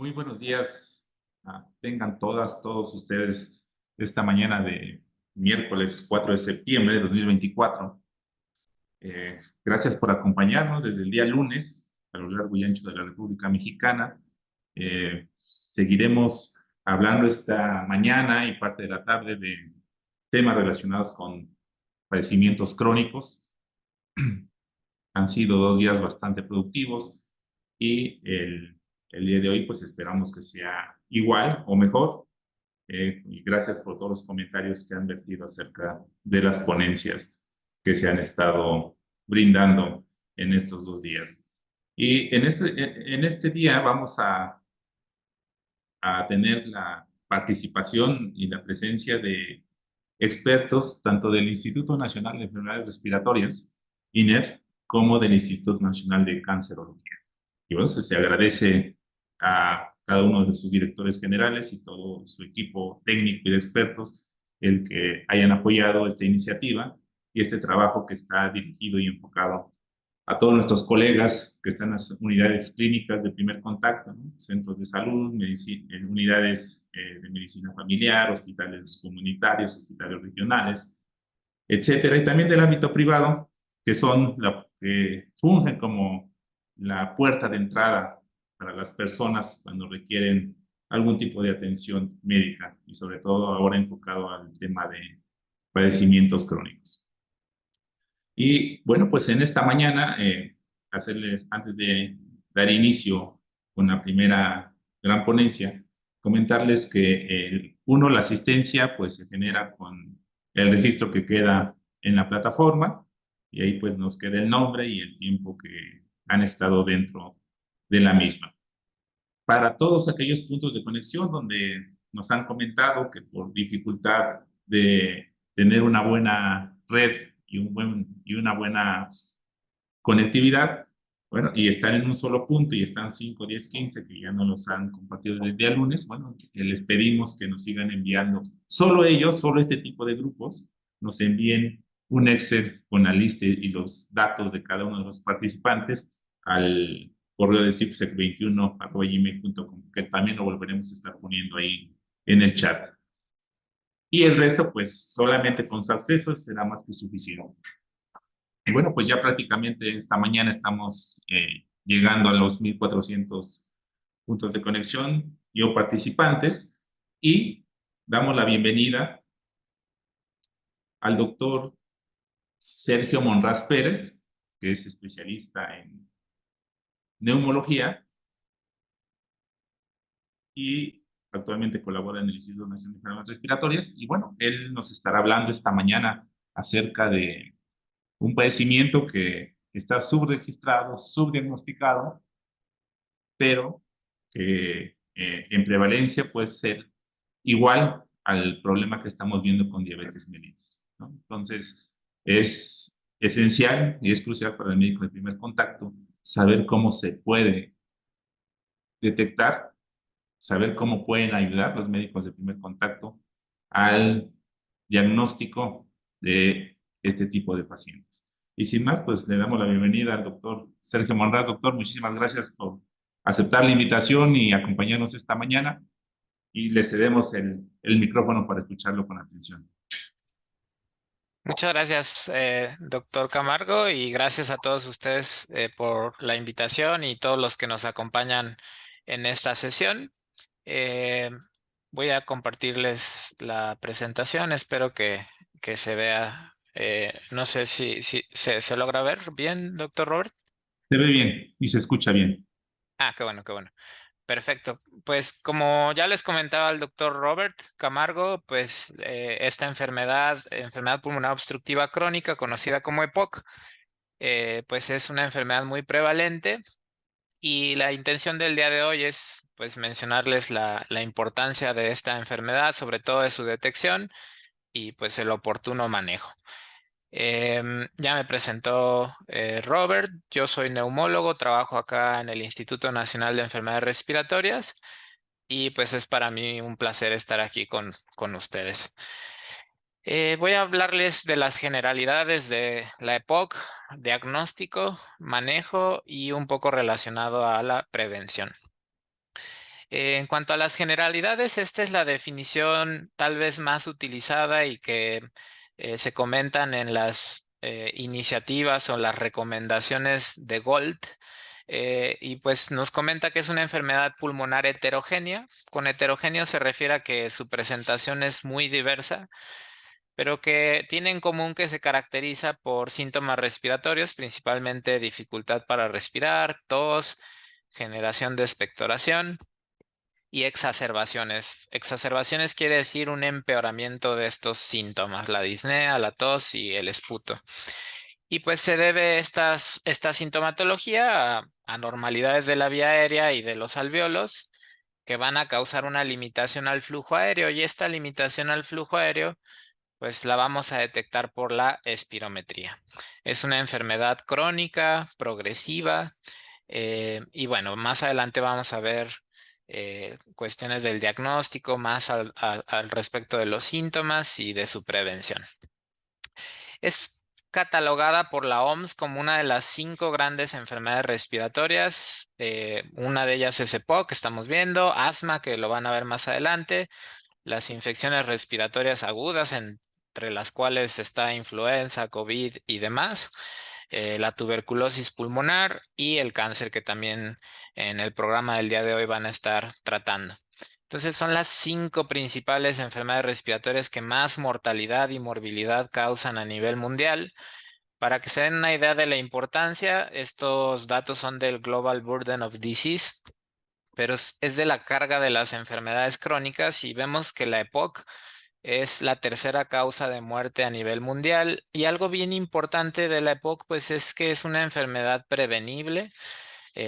Muy buenos días. Tengan todos ustedes esta mañana de miércoles 4 de septiembre de 2024. Gracias por acompañarnos desde el día lunes a lo largo y ancho de la República Mexicana. Seguiremos hablando esta mañana y parte de la tarde de temas relacionados con padecimientos crónicos. Han sido 2 días bastante productivos y el día de hoy pues esperamos que sea igual o mejor. Y gracias por todos los comentarios que han vertido acerca de las ponencias que se han estado brindando en estos 2 días. Y en este día vamos a tener la participación y la presencia de expertos tanto del Instituto Nacional de Enfermedades Respiratorias, INER, como del Instituto Nacional de Cancerología. Y bueno, se agradece a cada uno de sus directores generales y todo su equipo técnico y de expertos el que hayan apoyado esta iniciativa y este trabajo que está dirigido y enfocado a todos nuestros colegas que están en las unidades clínicas de primer contacto, ¿no? Centros de salud, unidades de medicina familiar, hospitales comunitarios, hospitales regionales, etcétera, y también del ámbito privado, que son que fungen como la puerta de entrada para las personas cuando requieren algún tipo de atención médica y sobre todo ahora enfocado al tema de padecimientos crónicos. Y bueno, pues en esta mañana, antes de dar inicio con la primera gran ponencia, comentarles que la asistencia pues se genera con el registro que queda en la plataforma y ahí pues nos queda el nombre y el tiempo que han estado dentro de la misma. Para todos aquellos puntos de conexión donde nos han comentado que por dificultad de tener una buena red y una buena conectividad, bueno, y están en un solo punto y están 5, 10, 15 que ya no los han compartido desde el día lunes, bueno, les pedimos que nos sigan enviando, solo ellos, solo este tipo de grupos, nos envíen un Excel con la lista y los datos de cada uno de los participantes al correo de cipsec21@gmail.com, que también lo volveremos a estar poniendo ahí en el chat. Y el resto, pues solamente con su acceso será más que suficiente. Y bueno, pues ya prácticamente esta mañana estamos llegando a los 1,400 puntos de conexión y o participantes y damos la bienvenida al doctor Sergio Monraz Pérez, que es especialista en neumología y actualmente colabora en el Instituto Nacional de Enfermedades Respiratorias. Y bueno, él nos estará hablando esta mañana acerca de un padecimiento que está subregistrado, subdiagnosticado, pero que en prevalencia puede ser igual al problema que estamos viendo con diabetes mellitus, ¿no? Entonces, es esencial y es crucial para el médico de primer contacto saber cómo se puede detectar, saber cómo pueden ayudar los médicos de primer contacto al diagnóstico de este tipo de pacientes. Y sin más, pues le damos la bienvenida al doctor Sergio Monraz. Doctor, muchísimas gracias por aceptar la invitación y acompañarnos esta mañana y le cedemos el micrófono para escucharlo con atención. Muchas gracias, doctor Camargo, y gracias a todos ustedes por la invitación y todos los que nos acompañan en esta sesión. Eh, Voy a compartirles la presentación, espero que se vea. No sé si se logra ver bien, doctor Robert. Se ve bien y se escucha bien. Ah, qué bueno, qué bueno. Perfecto. Pues como ya les comentaba el doctor Robert Camargo, pues esta enfermedad pulmonar obstructiva crónica, conocida como EPOC, pues es una enfermedad muy prevalente y la intención del día de hoy es pues mencionarles la importancia de esta enfermedad, sobre todo de su detección y pues el oportuno manejo. Ya me presentó Robert, yo soy neumólogo, trabajo acá en el Instituto Nacional de Enfermedades Respiratorias y pues es para mí un placer estar aquí con ustedes. Voy a hablarles de las generalidades de la EPOC, diagnóstico, manejo y un poco relacionado a la prevención. En cuanto a las generalidades, esta es la definición tal vez más utilizada y que se comentan en las iniciativas o las recomendaciones de Gold. Y pues nos comenta que es una enfermedad pulmonar heterogénea. Con heterogéneo se refiere a que su presentación es muy diversa, pero que tiene en común que se caracteriza por síntomas respiratorios, principalmente dificultad para respirar, tos, generación de expectoración y exacerbaciones. Exacerbaciones quiere decir un empeoramiento de estos síntomas, la disnea, la tos y el esputo. Y pues se debe esta sintomatología a anormalidades de la vía aérea y de los alvéolos que van a causar una limitación al flujo aéreo, y esta limitación al flujo aéreo pues la vamos a detectar por la espirometría. Es una enfermedad crónica, progresiva, y bueno, más adelante vamos a ver cuestiones del diagnóstico, más al respecto de los síntomas y de su prevención. Es catalogada por la OMS como una de las 5 grandes enfermedades respiratorias. Una de ellas es EPOC, que estamos viendo, asma, que lo van a ver más adelante, las infecciones respiratorias agudas, entre las cuales está influenza, COVID y demás, la tuberculosis pulmonar y el cáncer, que también en el programa del día de hoy van a estar tratando. Entonces son las 5 principales enfermedades respiratorias que más mortalidad y morbilidad causan a nivel mundial. Para que se den una idea de la importancia, estos datos son del Global Burden of Disease, pero es de la carga de las enfermedades crónicas, y vemos que la EPOC es la tercera causa de muerte a nivel mundial. Y algo bien importante de la EPOC pues es que es una enfermedad prevenible.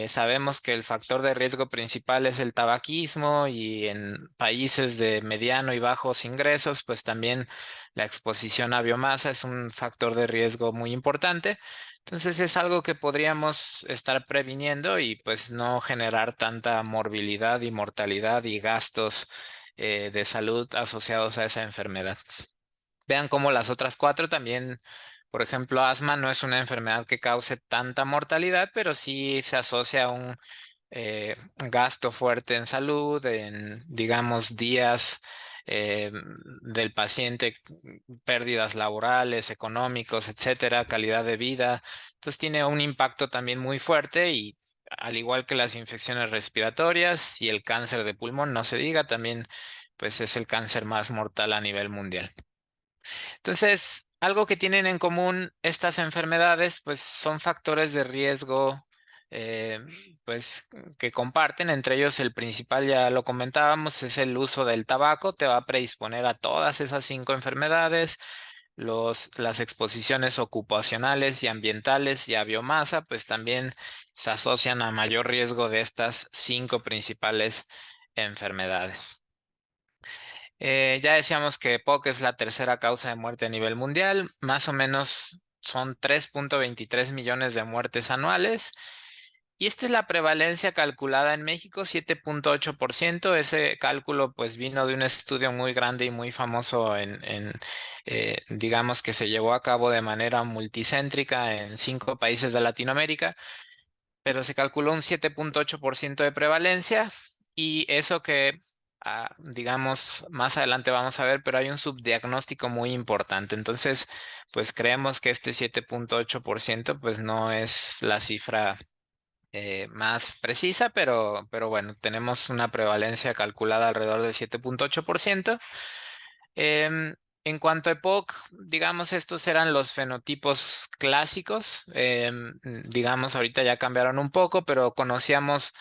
Sabemos que el factor de riesgo principal es el tabaquismo, y en países de mediano y bajos ingresos pues también la exposición a biomasa es un factor de riesgo muy importante. Entonces es algo que podríamos estar previniendo y pues no generar tanta morbilidad y mortalidad y gastos de salud asociados a esa enfermedad. Vean cómo las otras 4 también, por ejemplo, asma no es una enfermedad que cause tanta mortalidad, pero sí se asocia a un gasto fuerte en salud, en, digamos, días eh, del paciente, pérdidas laborales, económicos, etcétera, calidad de vida. Entonces tiene un impacto también muy fuerte, y al igual que las infecciones respiratorias y el cáncer de pulmón, no se diga, también pues es el cáncer más mortal a nivel mundial. Entonces, algo que tienen en común estas enfermedades, pues son factores de riesgo, eh, pues que comparten. Entre ellos, el principal, ya lo comentábamos, es el uso del tabaco. Te va a predisponer a todas esas 5 enfermedades. Las exposiciones ocupacionales y ambientales y a biomasa, pues también se asocian a mayor riesgo de estas 5 principales enfermedades. Ya decíamos que EPOC es la tercera causa de muerte a nivel mundial. Más o menos son 3.23 millones de muertes anuales. Y esta es la prevalencia calculada en México, 7.8%. Ese cálculo pues vino de un estudio muy grande y muy famoso digamos que se llevó a cabo de manera multicéntrica en 5 países de Latinoamérica, pero se calculó un 7.8% de prevalencia. Y eso que, digamos, más adelante vamos a ver, pero hay un subdiagnóstico muy importante. Entonces, pues creemos que este 7.8% pues no es la cifra más precisa, pero bueno, tenemos una prevalencia calculada alrededor del 7.8%. Em, en cuanto a EPOC, digamos, estos eran los fenotipos clásicos. Digamos, ahorita ya cambiaron un poco, pero conocíamos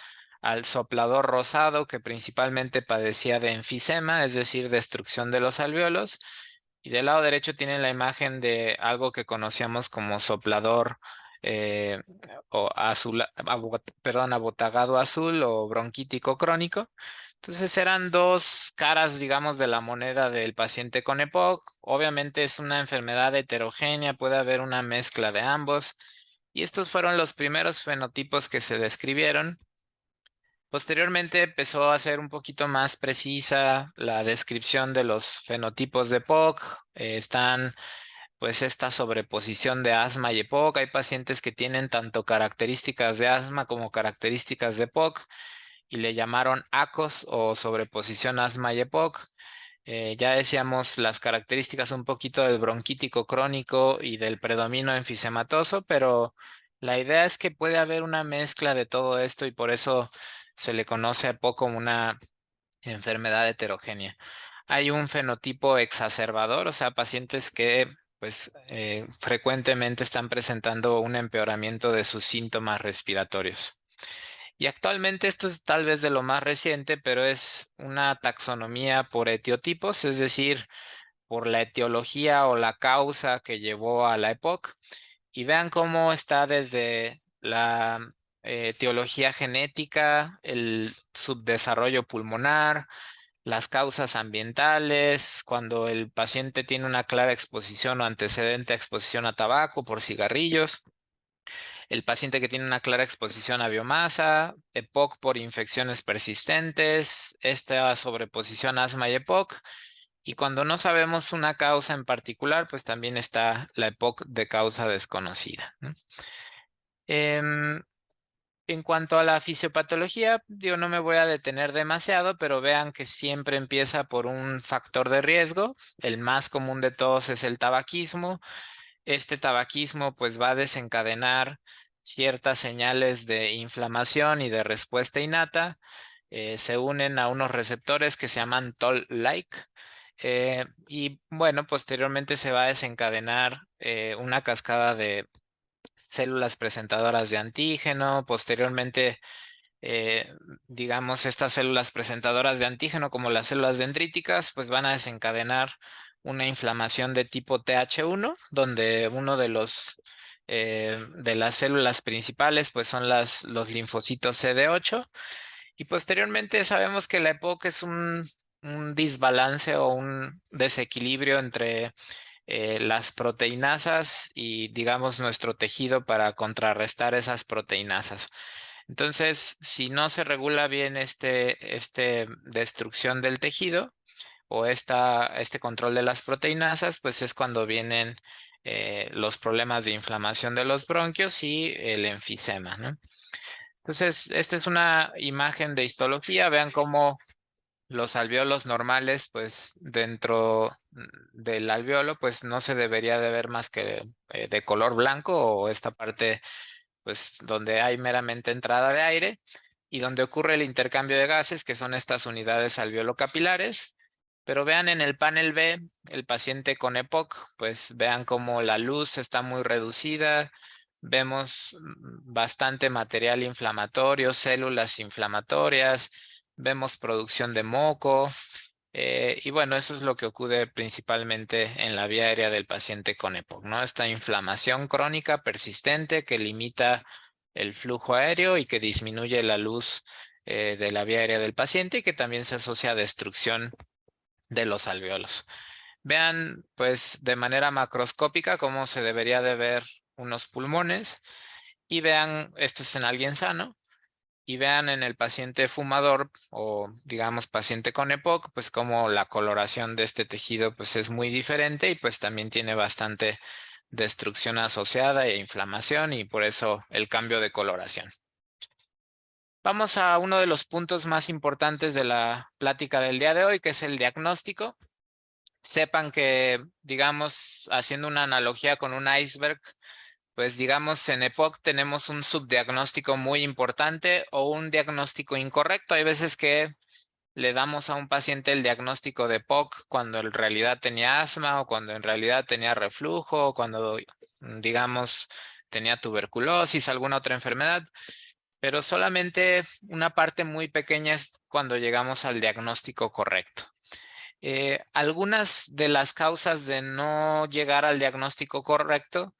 al soplador rosado, que principalmente padecía de enfisema, es decir, destrucción de los alvéolos. Y del lado derecho tienen la imagen de algo que conocíamos como soplador eh, o azul, perdón, abotagado azul o bronquítico crónico. Entonces eran dos caras, digamos, de la moneda del paciente con EPOC. Obviamente es una enfermedad heterogénea, puede haber una mezcla de ambos. Y estos fueron los primeros fenotipos que se describieron. Posteriormente empezó a ser un poquito más precisa la descripción de los fenotipos de EPOC. Están pues esta sobreposición de asma y EPOC. Hay pacientes que tienen tanto características de asma como características de EPOC. y le llamaron ACOS o sobreposición asma y EPOC. Ya decíamos las características un poquito del bronquítico crónico y del predominio enfisematoso, pero la idea es que puede haber una mezcla de todo esto y por eso se le conoce a EPOC como una enfermedad heterogénea. Hay un fenotipo exacerbador, o sea, pacientes que pues frecuentemente están presentando un empeoramiento de sus síntomas respiratorios. Y actualmente esto es tal vez de lo más reciente, pero es una taxonomía por etiotipos, es decir, por la etiología o la causa que llevó a la EPOC. Y vean cómo está desde la etiología genética, el subdesarrollo pulmonar, las causas ambientales, cuando el paciente tiene una clara exposición o antecedente a exposición a tabaco por cigarrillos, el paciente que tiene una clara exposición a biomasa, EPOC por infecciones persistentes, esta sobreposición asma y EPOC. Y cuando no sabemos una causa en particular, pues también está la EPOC de causa desconocida, ¿no? Em, en cuanto a la fisiopatología, yo no me voy a detener demasiado, pero vean que siempre empieza por un factor de riesgo. El más común de todos es el tabaquismo. Este tabaquismo pues va a desencadenar ciertas señales de inflamación y de respuesta innata. Se unen a unos receptores que se llaman Toll-like. Y bueno, posteriormente se va a desencadenar una cascada de células presentadoras de antígeno. Posteriormente, eh, digamos, estas células presentadoras de antígeno, como las células dendríticas, pues van a desencadenar una inflamación de tipo TH1, donde uno de los de las células principales, pues son los linfocitos CD8. Y posteriormente sabemos que la EPOC es un desbalance o un desequilibrio entre las proteinasas y digamos nuestro tejido para contrarrestar esas proteinasas. Entonces, si no se regula bien este destrucción del tejido o este control de las proteinasas, pues es cuando vienen los problemas de inflamación de los bronquios y el enfisema, ¿no? Entonces, esta es una imagen de histología. Vean cómo los alvéolos normales, pues dentro del alvéolo, pues no se debería de ver más que de color blanco o esta parte, pues donde hay meramente entrada de aire y donde ocurre el intercambio de gases, que son estas unidades alveolocapilares. Pero vean en el panel B, el paciente con EPOC, pues vean cómo la luz está muy reducida. Vemos bastante material inflamatorio, células inflamatorias, vemos producción de moco, y bueno, eso es lo que ocurre principalmente en la vía aérea del paciente con EPOC, ¿no? Esta inflamación crónica persistente que limita el flujo aéreo y que disminuye la luz de la vía aérea del paciente y que también se asocia a destrucción de los alvéolos. Vean, pues, de manera macroscópica cómo se debería de ver unos pulmones y vean, esto es en alguien sano, y vean en el paciente fumador o digamos paciente con EPOC, pues como la coloración de este tejido pues es muy diferente y pues también tiene bastante destrucción asociada e inflamación y por eso el cambio de coloración. Vamos a uno de los puntos más importantes de la plática del día de hoy, que es el diagnóstico. Sepan que, digamos, haciendo una analogía con un iceberg, pues digamos en EPOC tenemos un subdiagnóstico muy importante o un diagnóstico incorrecto. Hay veces que le damos a un paciente el diagnóstico de EPOC cuando en realidad tenía asma o cuando en realidad tenía reflujo o cuando, digamos, tenía tuberculosis, alguna otra enfermedad, pero solamente una parte muy pequeña es cuando llegamos al diagnóstico correcto. Algunas de las causas de no llegar al diagnóstico correcto,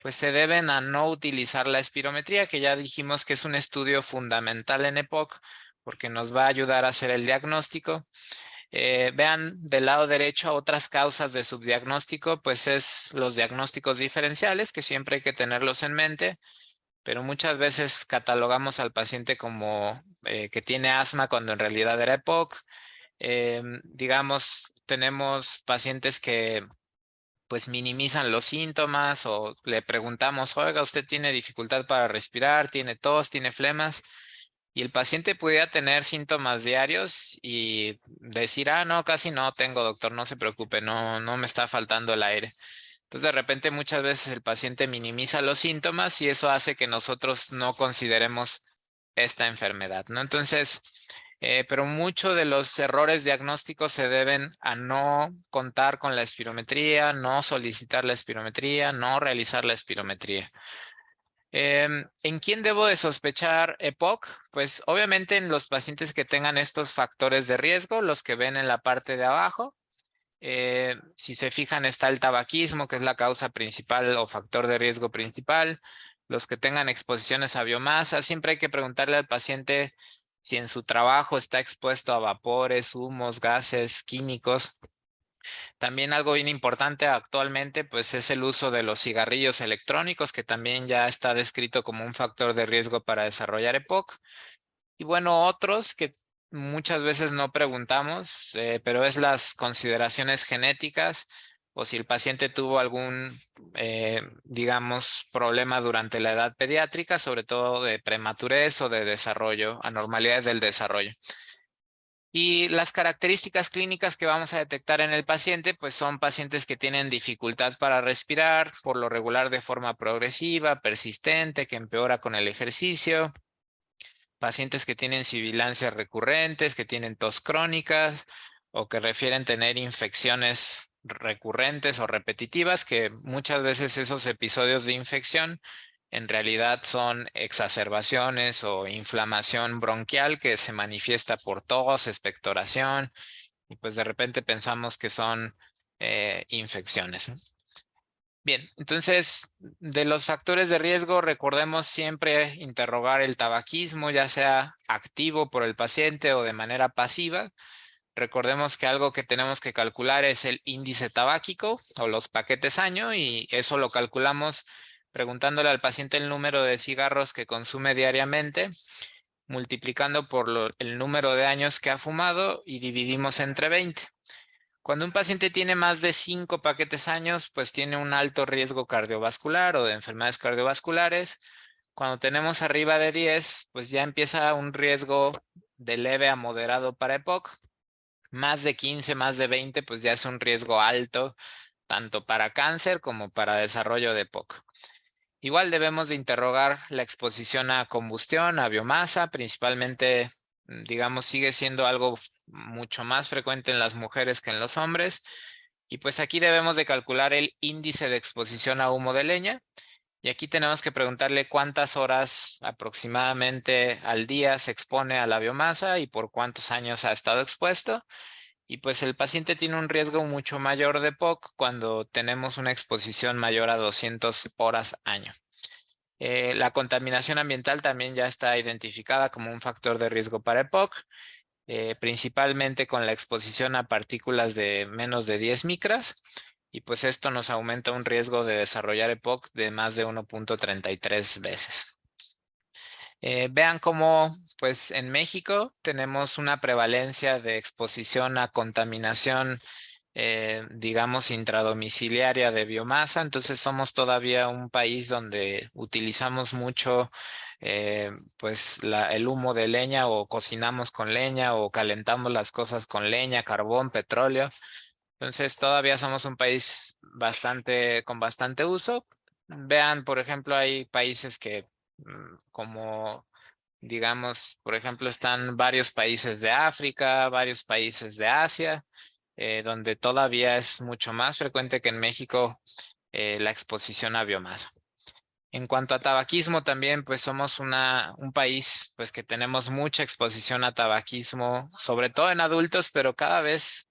pues se deben a no utilizar la espirometría, que ya dijimos que es un estudio fundamental en EPOC, porque nos va a ayudar a hacer el diagnóstico. Vean del lado derecho otras causas de subdiagnóstico, pues es los diagnósticos diferenciales, que siempre hay que tenerlos en mente, pero muchas veces catalogamos al paciente como que tiene asma cuando en realidad era EPOC. Digamos, tenemos pacientes que pues minimizan los síntomas o le preguntamos, oiga, usted tiene dificultad para respirar, tiene tos, tiene flemas. y el paciente pudiera tener síntomas diarios y decir, ah, no, casi no tengo, doctor, no se preocupe, no me está faltando el aire. Entonces, de repente, muchas veces el paciente minimiza los síntomas y eso hace que nosotros no consideremos esta enfermedad, ¿no? Entonces, pero muchos de los errores diagnósticos se deben a no contar con la espirometría, no solicitar la espirometría, no realizar la espirometría. ¿En quién debo de sospechar EPOC? Pues obviamente en los pacientes que tengan estos factores de riesgo, los que ven en la parte de abajo. Si se fijan, está el tabaquismo, que es la causa principal o factor de riesgo principal. Los que tengan exposiciones a biomasa, siempre hay que preguntarle al paciente si en su trabajo está expuesto a vapores, humos, gases, químicos. También algo bien importante actualmente, pues es el uso de los cigarrillos electrónicos, que también ya está descrito como un factor de riesgo para desarrollar EPOC. Y bueno, otros que muchas veces no preguntamos, pero es las consideraciones genéticas o si el paciente tuvo algún, digamos, problema durante la edad pediátrica, sobre todo de prematurez o de desarrollo, anormalidades del desarrollo. Y las características clínicas que vamos a detectar en el paciente, pues son pacientes que tienen dificultad para respirar, por lo regular de forma progresiva, persistente, que empeora con el ejercicio. Pacientes que tienen sibilancias recurrentes, que tienen tos crónicas o que refieren tener infecciones recurrentes o repetitivas, que muchas veces esos episodios de infección en realidad son exacerbaciones o inflamación bronquial que se manifiesta por tos, expectoración y pues de repente pensamos que son infecciones, ¿no? Bien, entonces, de los factores de riesgo, recordemos siempre interrogar el tabaquismo, ya sea activo por el paciente o de manera pasiva. Recordemos que algo que tenemos que calcular es el índice tabáquico o los paquetes año y eso lo calculamos preguntándole al paciente el número de cigarros que consume diariamente, multiplicando por el número de años que ha fumado y dividimos entre 20. Cuando un paciente tiene más de 5 paquetes años, pues tiene un alto riesgo cardiovascular o de enfermedades cardiovasculares. Cuando tenemos arriba de 10, pues ya empieza un riesgo de leve a moderado para EPOC. Más de 15, más de 20, pues ya es un riesgo alto, tanto para cáncer como para desarrollo de EPOC. Igual debemos de interrogar la exposición a combustión, a biomasa, principalmente, digamos, sigue siendo algo mucho más frecuente en las mujeres que en los hombres. Y pues aquí debemos de calcular el índice de exposición a humo de leña. Y aquí tenemos que preguntarle cuántas horas aproximadamente al día se expone a la biomasa y por cuántos años ha estado expuesto. Y pues el paciente tiene un riesgo mucho mayor de POC cuando tenemos una exposición mayor a 200 horas año. La contaminación ambiental también ya está identificada como un factor de riesgo para EPOC, principalmente con la exposición a partículas de menos de 10 micras. Y pues esto nos aumenta un riesgo de desarrollar EPOC de más de 1.33 veces. Vean cómo, pues en México tenemos una prevalencia de exposición a contaminación, digamos, intradomiciliaria de biomasa. Entonces somos todavía un país donde utilizamos mucho, pues, el humo de leña o cocinamos con leña o calentamos las cosas con leña, carbón, petróleo. Entonces todavía somos un país con bastante uso. Vean, por ejemplo, hay países que como digamos, por ejemplo, están varios países de África, varios países de Asia, donde todavía es mucho más frecuente que en México la exposición a biomasa. En cuanto a tabaquismo también, pues somos un país pues que tenemos mucha exposición a tabaquismo, sobre todo en adultos, pero cada vez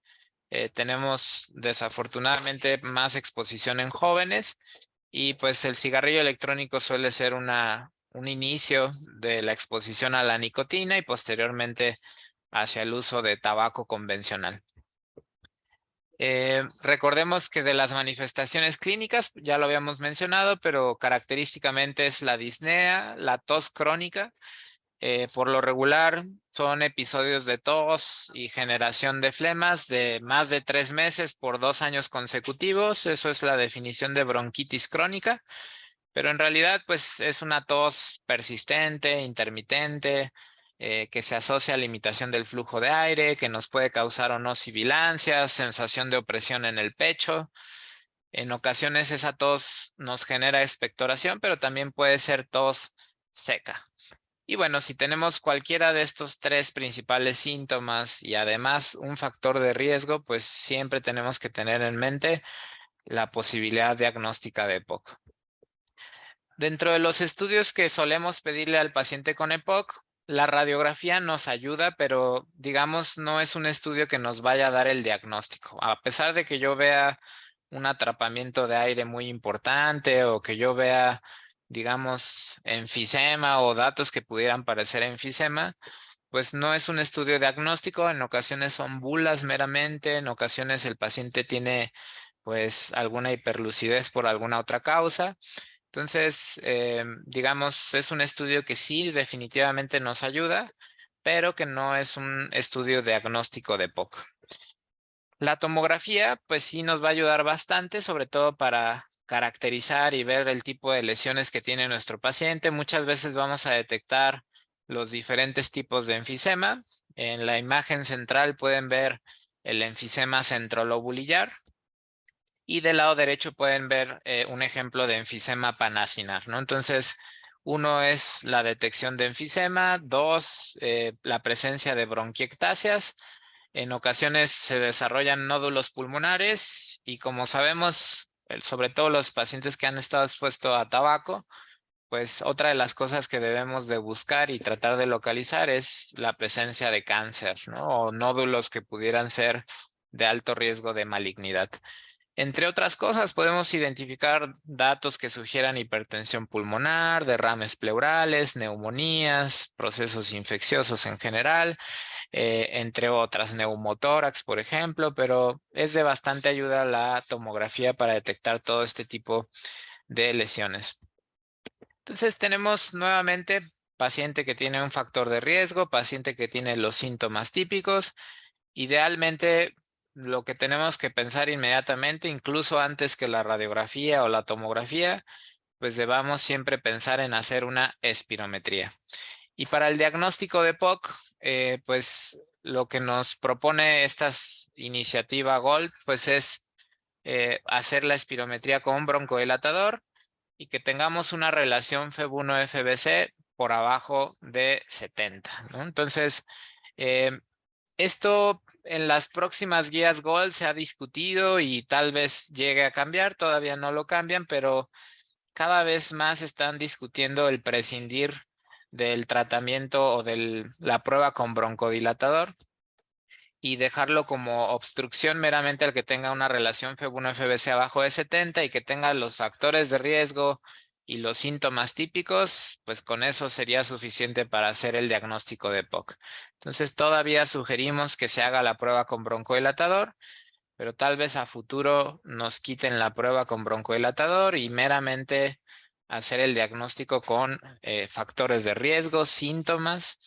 tenemos desafortunadamente más exposición en jóvenes y pues el cigarrillo electrónico suele ser un inicio de la exposición a la nicotina y posteriormente hacia el uso de tabaco convencional. Recordemos que de las manifestaciones clínicas, ya lo habíamos mencionado, pero característicamente es la disnea, la tos crónica. Por lo regular son episodios de tos y generación de flemas de más de 3 meses por 2 años consecutivos. Eso es la definición de bronquitis crónica, pero en realidad pues es una tos persistente, intermitente, que se asocia a limitación del flujo de aire, que nos puede causar o no sibilancias, sensación de opresión en el pecho. En ocasiones esa tos nos genera expectoración, pero también puede ser tos seca. Y bueno, si tenemos cualquiera de estos tres principales síntomas y además un factor de riesgo, pues siempre tenemos que tener en mente la posibilidad diagnóstica de EPOC. Dentro de los estudios que solemos pedirle al paciente con EPOC, la radiografía nos ayuda, pero digamos no es un estudio que nos vaya a dar el diagnóstico. A pesar de que yo vea un atrapamiento de aire muy importante o que yo vea, digamos, enfisema o datos que pudieran parecer enfisema, pues no es un estudio diagnóstico. En ocasiones son bulas meramente, en ocasiones el paciente tiene pues alguna hiperlucidez por alguna otra causa. Entonces, digamos, es un estudio que sí definitivamente nos ayuda, pero que no es un estudio diagnóstico de EPOC. La tomografía, pues sí nos va a ayudar bastante, sobre todo para caracterizar y ver el tipo de lesiones que tiene nuestro paciente. Muchas veces vamos a detectar los diferentes tipos de enfisema. En la imagen central pueden ver el enfisema centrolobulillar. Y del lado derecho pueden ver un ejemplo de enfisema panacinar, ¿no? Entonces, uno es la detección de enfisema, dos, la presencia de bronquiectasias. En ocasiones se desarrollan nódulos pulmonares y como sabemos, sobre todo los pacientes que han estado expuestos a tabaco, pues otra de las cosas que debemos de buscar y tratar de localizar es la presencia de cáncer, ¿no? O nódulos que pudieran ser de alto riesgo de malignidad. Entre otras cosas, podemos identificar datos que sugieran hipertensión pulmonar, derrames pleurales, neumonías, procesos infecciosos en general, entre otras, neumotórax, por ejemplo, pero es de bastante ayuda la tomografía para detectar todo este tipo de lesiones. Entonces tenemos nuevamente paciente que tiene un factor de riesgo, paciente que tiene los síntomas típicos. Idealmente, lo que tenemos que pensar inmediatamente, incluso antes que la radiografía o la tomografía, pues debamos siempre pensar en hacer una espirometría. Y para el diagnóstico de POC, pues lo que nos propone esta iniciativa GOLD, pues es hacer la espirometría con un broncodilatador y que tengamos una relación FeB1-FBC por abajo de 70, ¿no? Entonces, esto en las próximas guías GOLD se ha discutido y tal vez llegue a cambiar, todavía no lo cambian, pero cada vez más están discutiendo el prescindir del tratamiento o de la prueba con broncodilatador y dejarlo como obstrucción meramente al que tenga una relación FeB1-FBC abajo de 70 y que tenga los factores de riesgo y los síntomas típicos, pues con eso sería suficiente para hacer el diagnóstico de POC. Entonces todavía sugerimos que se haga la prueba con broncodilatador, pero tal vez a futuro nos quiten la prueba con broncodilatador y meramente hacer el diagnóstico con factores de riesgo, síntomas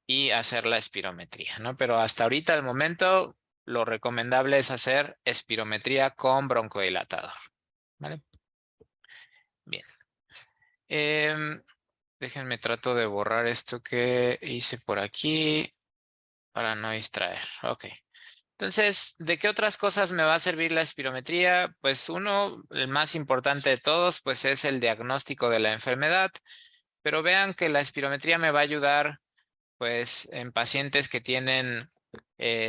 y hacer la espirometría, ¿no? Pero hasta ahorita, al momento, lo recomendable es hacer espirometría con broncodilatador, ¿vale? Bien. Déjenme trato de borrar esto que hice por aquí para no distraer. Ok. Entonces, ¿de qué otras cosas me va a servir la espirometría? Pues uno, el más importante de todos, pues es el diagnóstico de la enfermedad, pero vean que la espirometría me va a ayudar pues en pacientes que tienen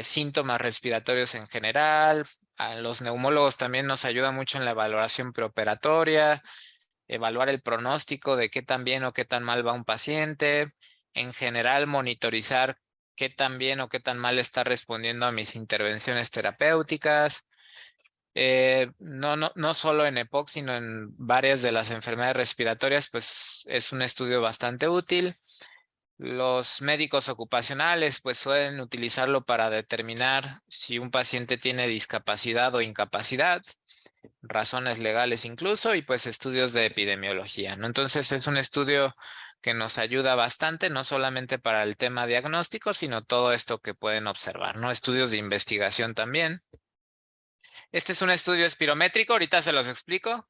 síntomas respiratorios en general. A los neumólogos también nos ayuda mucho en la valoración preoperatoria, evaluar el pronóstico de qué tan bien o qué tan mal va un paciente, en general monitorizar qué tan bien o qué tan mal está respondiendo a mis intervenciones terapéuticas. No solo en EPOC, sino en varias de las enfermedades respiratorias, pues es un estudio bastante útil. Los médicos ocupacionales pues suelen utilizarlo para determinar si un paciente tiene discapacidad o incapacidad, razones legales incluso, y pues estudios de epidemiología, ¿no? Entonces es un estudio que nos ayuda bastante, no solamente para el tema diagnóstico, sino todo esto que pueden observar, ¿no? Estudios de investigación también. Este es un estudio espirométrico, ahorita se los explico.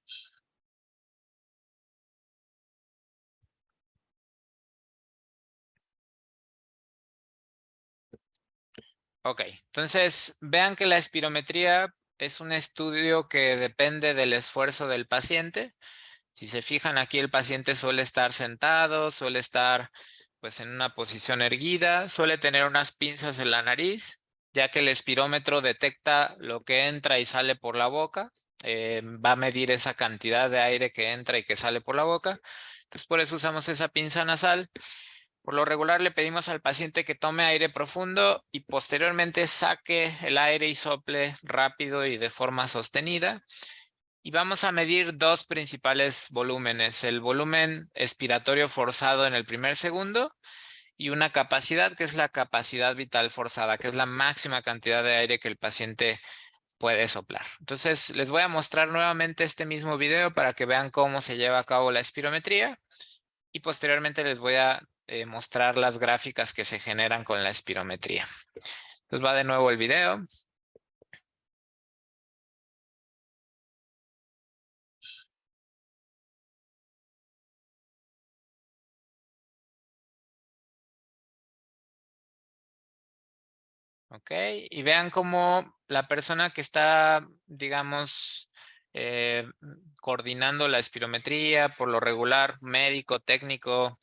Ok, entonces vean que la espirometría es un estudio que depende del esfuerzo del paciente. Si se fijan aquí, el paciente suele estar sentado, suele estar pues en una posición erguida, suele tener unas pinzas en la nariz, ya que el espirómetro detecta lo que entra y sale por la boca. Va a medir esa cantidad de aire que entra y que sale por la boca. Entonces por eso usamos esa pinza nasal. Por lo regular le pedimos al paciente que tome aire profundo y posteriormente saque el aire y sople rápido y de forma sostenida. Y vamos a medir dos principales volúmenes, el volumen expiratorio forzado en el primer segundo y una capacidad que es la capacidad vital forzada, que es la máxima cantidad de aire que el paciente puede soplar. Entonces les voy a mostrar nuevamente este mismo video para que vean cómo se lleva a cabo la espirometría y posteriormente les voy a mostrar las gráficas que se generan con la espirometría. Entonces va de nuevo el video. Ok, y vean cómo la persona que está, digamos, coordinando la espirometría, por lo regular, médico, técnico,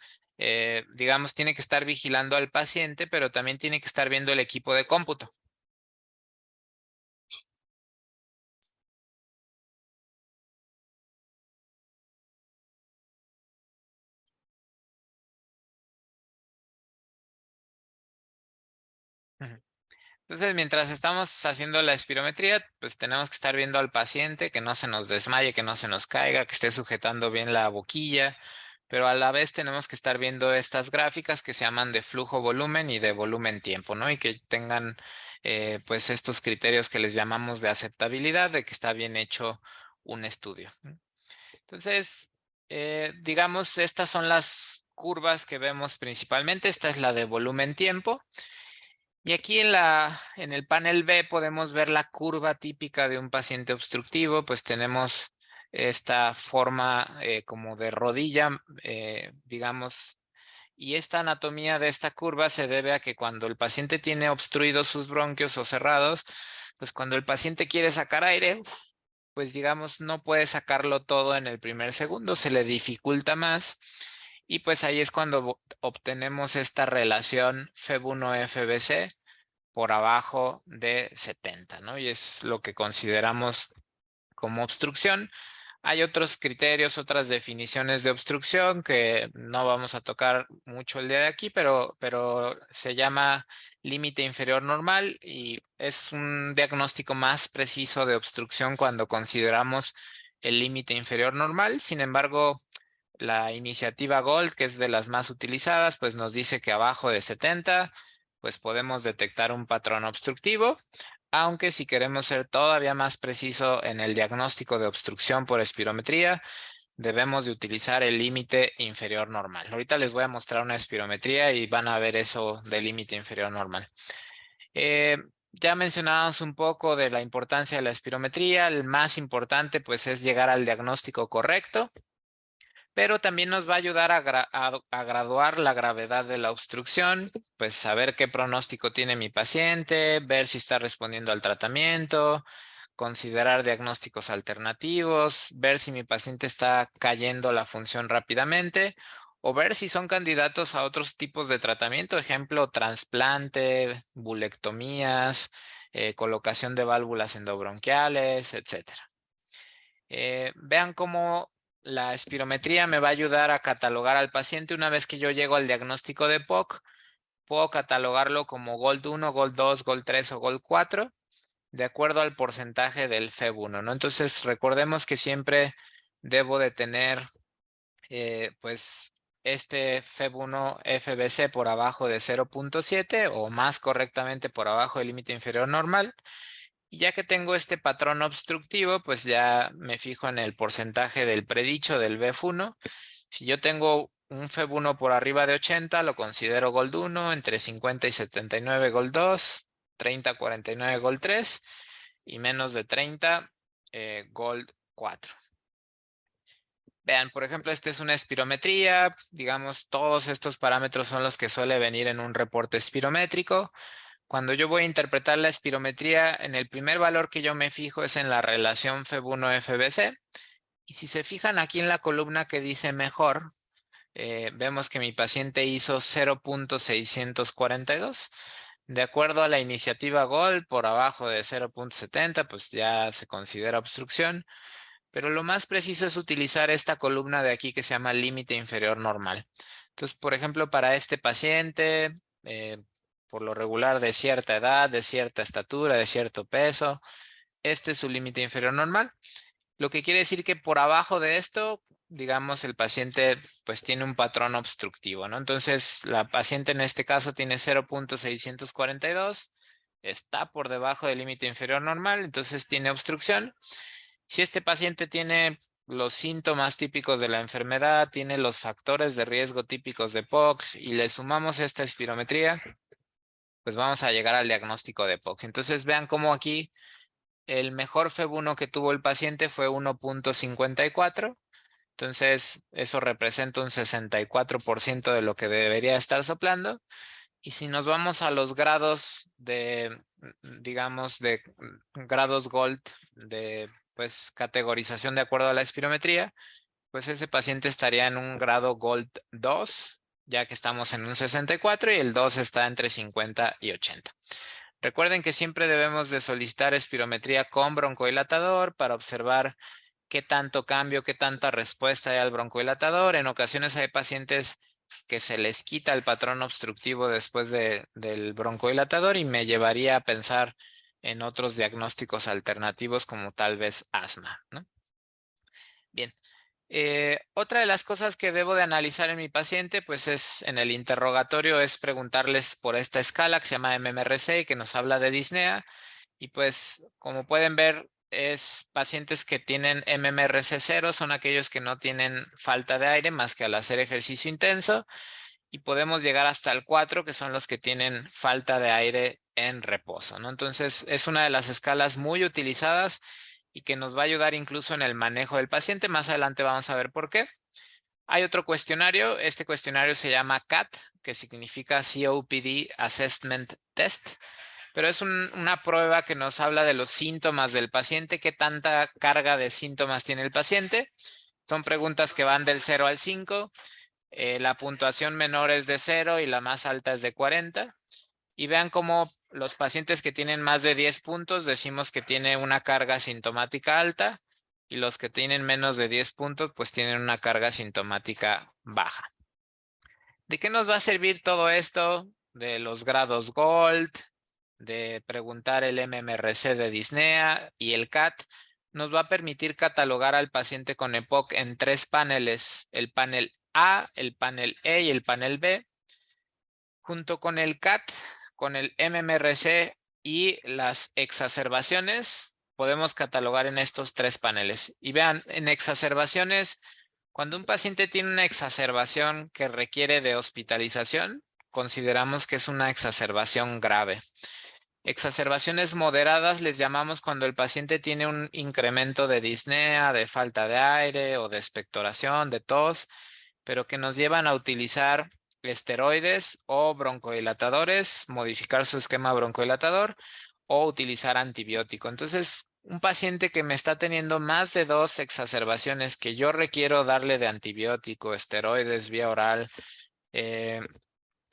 digamos, tiene que estar vigilando al paciente, pero también tiene que estar viendo el equipo de cómputo. Ujú. Entonces, mientras estamos haciendo la espirometría, pues tenemos que estar viendo al paciente, que no se nos desmaye, que no se nos caiga, que esté sujetando bien la boquilla, pero a la vez tenemos que estar viendo estas gráficas que se llaman de flujo-volumen y de volumen-tiempo, ¿no? Y que tengan, pues, estos criterios que les llamamos de aceptabilidad, de que está bien hecho un estudio, ¿no? Entonces, digamos, estas son las curvas que vemos principalmente. Esta es la de volumen-tiempo. Y aquí en el panel B podemos ver la curva típica de un paciente obstructivo, pues tenemos esta forma como de rodilla, digamos, y esta anatomía de esta curva se debe a que cuando el paciente tiene obstruidos sus bronquios o cerrados, pues cuando el paciente quiere sacar aire, pues digamos, no puede sacarlo todo en el primer segundo, se le dificulta más. Y pues ahí es cuando obtenemos esta relación FEB1-FBC por abajo de 70, ¿no? Y es lo que consideramos como obstrucción. Hay otros criterios, otras definiciones de obstrucción que no vamos a tocar mucho el día de aquí, pero se llama límite inferior normal y es un diagnóstico más preciso de obstrucción cuando consideramos el límite inferior normal. Sin embargo, la iniciativa GOLD, que es de las más utilizadas, pues nos dice que abajo de 70, pues podemos detectar un patrón obstructivo, aunque si queremos ser todavía más preciso en el diagnóstico de obstrucción por espirometría, debemos de utilizar el límite inferior normal. Ahorita les voy a mostrar una espirometría y van a ver eso del límite inferior normal. Ya mencionábamos un poco de la importancia de la espirometría. El más importante pues es llegar al diagnóstico correcto, pero también nos va a ayudar a graduar la gravedad de la obstrucción, pues saber qué pronóstico tiene mi paciente, ver si está respondiendo al tratamiento, considerar diagnósticos alternativos, ver si mi paciente está cayendo la función rápidamente o ver si son candidatos a otros tipos de tratamiento, ejemplo, trasplante, bulectomías, colocación de válvulas endobronquiales, etcétera. Vean cómo la espirometría me va a ayudar a catalogar al paciente. Una vez que yo llego al diagnóstico de POC, puedo catalogarlo como GOLD 1, GOLD 2, GOLD 3 o GOLD 4, de acuerdo al porcentaje del FEB1, ¿no? Entonces, recordemos que siempre debo de tener, pues, este FEB1 FBC por abajo de 0.7 o más correctamente por abajo del límite inferior normal. Y ya que tengo este patrón obstructivo, pues ya me fijo en el porcentaje del predicho del BEF1. Si yo tengo un FEB1 por arriba de 80, lo considero GOLD 1, entre 50 y 79 GOLD 2, 30 a 49 GOLD 3 y menos de 30 GOLD 4. Vean, por ejemplo, esta es una espirometría. Digamos, todos estos parámetros son los que suele venir en un reporte espirométrico. cuando yo voy a interpretar la espirometría, en el primer valor que yo me fijo es en la relación F1-FBC. Y si se fijan aquí en la columna que dice mejor, vemos que mi paciente hizo 0.642. De acuerdo a la iniciativa GOLD, por abajo de 0.70, pues ya se considera obstrucción. Pero lo más preciso es utilizar esta columna de aquí que se llama límite inferior normal. Entonces, por ejemplo, para este paciente, por lo regular de cierta edad, de cierta estatura, de cierto peso, este es su límite inferior normal. Lo que quiere decir que por abajo de esto, digamos, el paciente pues tiene un patrón obstructivo, ¿no? Entonces, la paciente en este caso tiene 0.642, está por debajo del límite inferior normal, entonces tiene obstrucción. Si este paciente tiene los síntomas típicos de la enfermedad, tiene los factores de riesgo típicos de POC y le sumamos esta espirometría, pues vamos a llegar al diagnóstico de POC. Entonces vean cómo aquí el mejor FEB1 que tuvo el paciente fue 1.54. Entonces eso representa un 64% de lo que debería estar soplando. Y si nos vamos a los grados de, digamos, de grados GOLD, de pues categorización de acuerdo a la espirometría, pues ese paciente estaría en un grado GOLD 2, ya que estamos en un 64 y el 2 está entre 50 y 80. Recuerden que siempre debemos de solicitar espirometría con broncodilatador para observar qué tanto cambio, qué tanta respuesta hay al broncodilatador. En ocasiones hay pacientes que se les quita el patrón obstructivo después del broncodilatador y me llevaría a pensar en otros diagnósticos alternativos como tal vez asma, ¿no? Bien. Otra de las cosas que debo de analizar en mi paciente, pues es en el interrogatorio, es preguntarles por esta escala que se llama MMRC y que nos habla de disnea. Y pues, como pueden ver, es pacientes que tienen MMRC 0, son aquellos que no tienen falta de aire más que al hacer ejercicio intenso. Y podemos llegar hasta el 4, que son los que tienen falta de aire en reposo, ¿no? Entonces, es una de las escalas muy utilizadas y que nos va a ayudar incluso en el manejo del paciente. Más adelante vamos a ver por qué. Hay otro cuestionario. Este cuestionario se llama CAT, que significa COPD Assessment Test. Pero es una prueba que nos habla de los síntomas del paciente, qué tanta carga de síntomas tiene el paciente. Son preguntas que van del 0 al 5. La puntuación menor es de 0 y la más alta es de 40. Y vean cómo los pacientes que tienen más de 10 puntos decimos que tiene una carga sintomática alta y los que tienen menos de 10 puntos pues tienen una carga sintomática baja. ¿De qué nos va a servir todo esto? De los grados GOLD, de preguntar el MMRC de disnea y el CAT, nos va a permitir catalogar al paciente con EPOC en 3 paneles, el panel A, el panel E y el panel B. Junto con el CAT, con el MMRC y las exacerbaciones, podemos catalogar en estos 3 paneles. Y vean, en exacerbaciones, cuando un paciente tiene una exacerbación que requiere de hospitalización, consideramos que es una exacerbación grave. Exacerbaciones moderadas les llamamos cuando el paciente tiene un incremento de disnea, de falta de aire o de expectoración, de tos, pero que nos llevan a utilizar esteroides o broncodilatadores, modificar su esquema broncodilatador o utilizar antibiótico. Entonces, un paciente que me está teniendo más de 2 exacerbaciones que yo requiero darle de antibiótico, esteroides vía oral,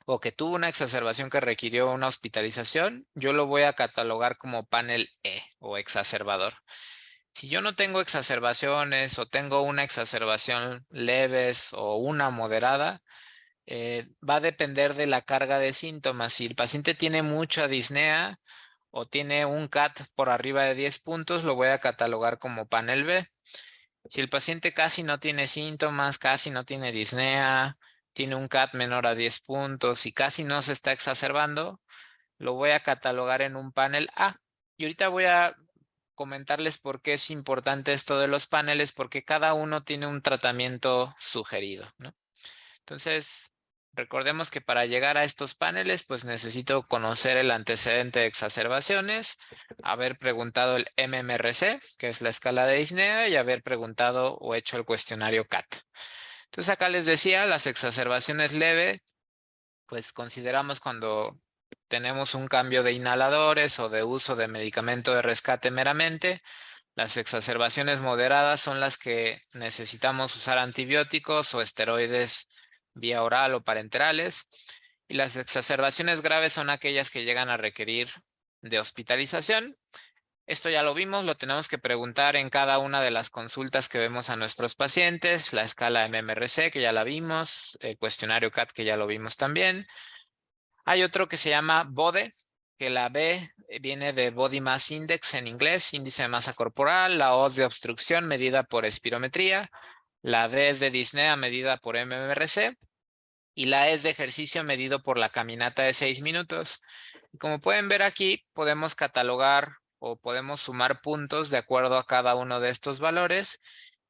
o que tuvo una exacerbación que requirió una hospitalización, yo lo voy a catalogar como panel E o exacerbador. Si yo no tengo exacerbaciones o tengo una exacerbación leves o una moderada, va a depender de la carga de síntomas. Si el paciente tiene mucha disnea o tiene un CAT por arriba de 10 puntos, lo voy a catalogar como panel B. Si el paciente casi no tiene síntomas, casi no tiene disnea, tiene un CAT menor a 10 puntos y casi no se está exacerbando, lo voy a catalogar en un panel A. Y ahorita voy a comentarles por qué es importante esto de los paneles, porque cada uno tiene un tratamiento sugerido, ¿no? Entonces, recordemos que para llegar a estos paneles, pues necesito conocer el antecedente de exacerbaciones, haber preguntado el MMRC, que es la escala de disnea, y haber preguntado o hecho el cuestionario CAT. Entonces, acá les decía, las exacerbaciones leve, pues consideramos cuando tenemos un cambio de inhaladores o de uso de medicamento de rescate meramente. Las exacerbaciones moderadas son las que necesitamos usar antibióticos o esteroides vía oral o parenterales. Y las exacerbaciones graves son aquellas que llegan a requerir de hospitalización. Esto ya lo vimos, lo tenemos que preguntar en cada una de las consultas que vemos a nuestros pacientes, la escala MMRC que ya la vimos, el cuestionario CAT que ya lo vimos también. Hay otro que se llama BODE, que la B viene de Body Mass Index en inglés, índice de masa corporal, la O es de obstrucción medida por espirometría, la D es de disnea medida por MMRC y la E es de ejercicio medido por la caminata de 6 minutos. Y como pueden ver aquí, podemos catalogar o podemos sumar puntos de acuerdo a cada uno de estos valores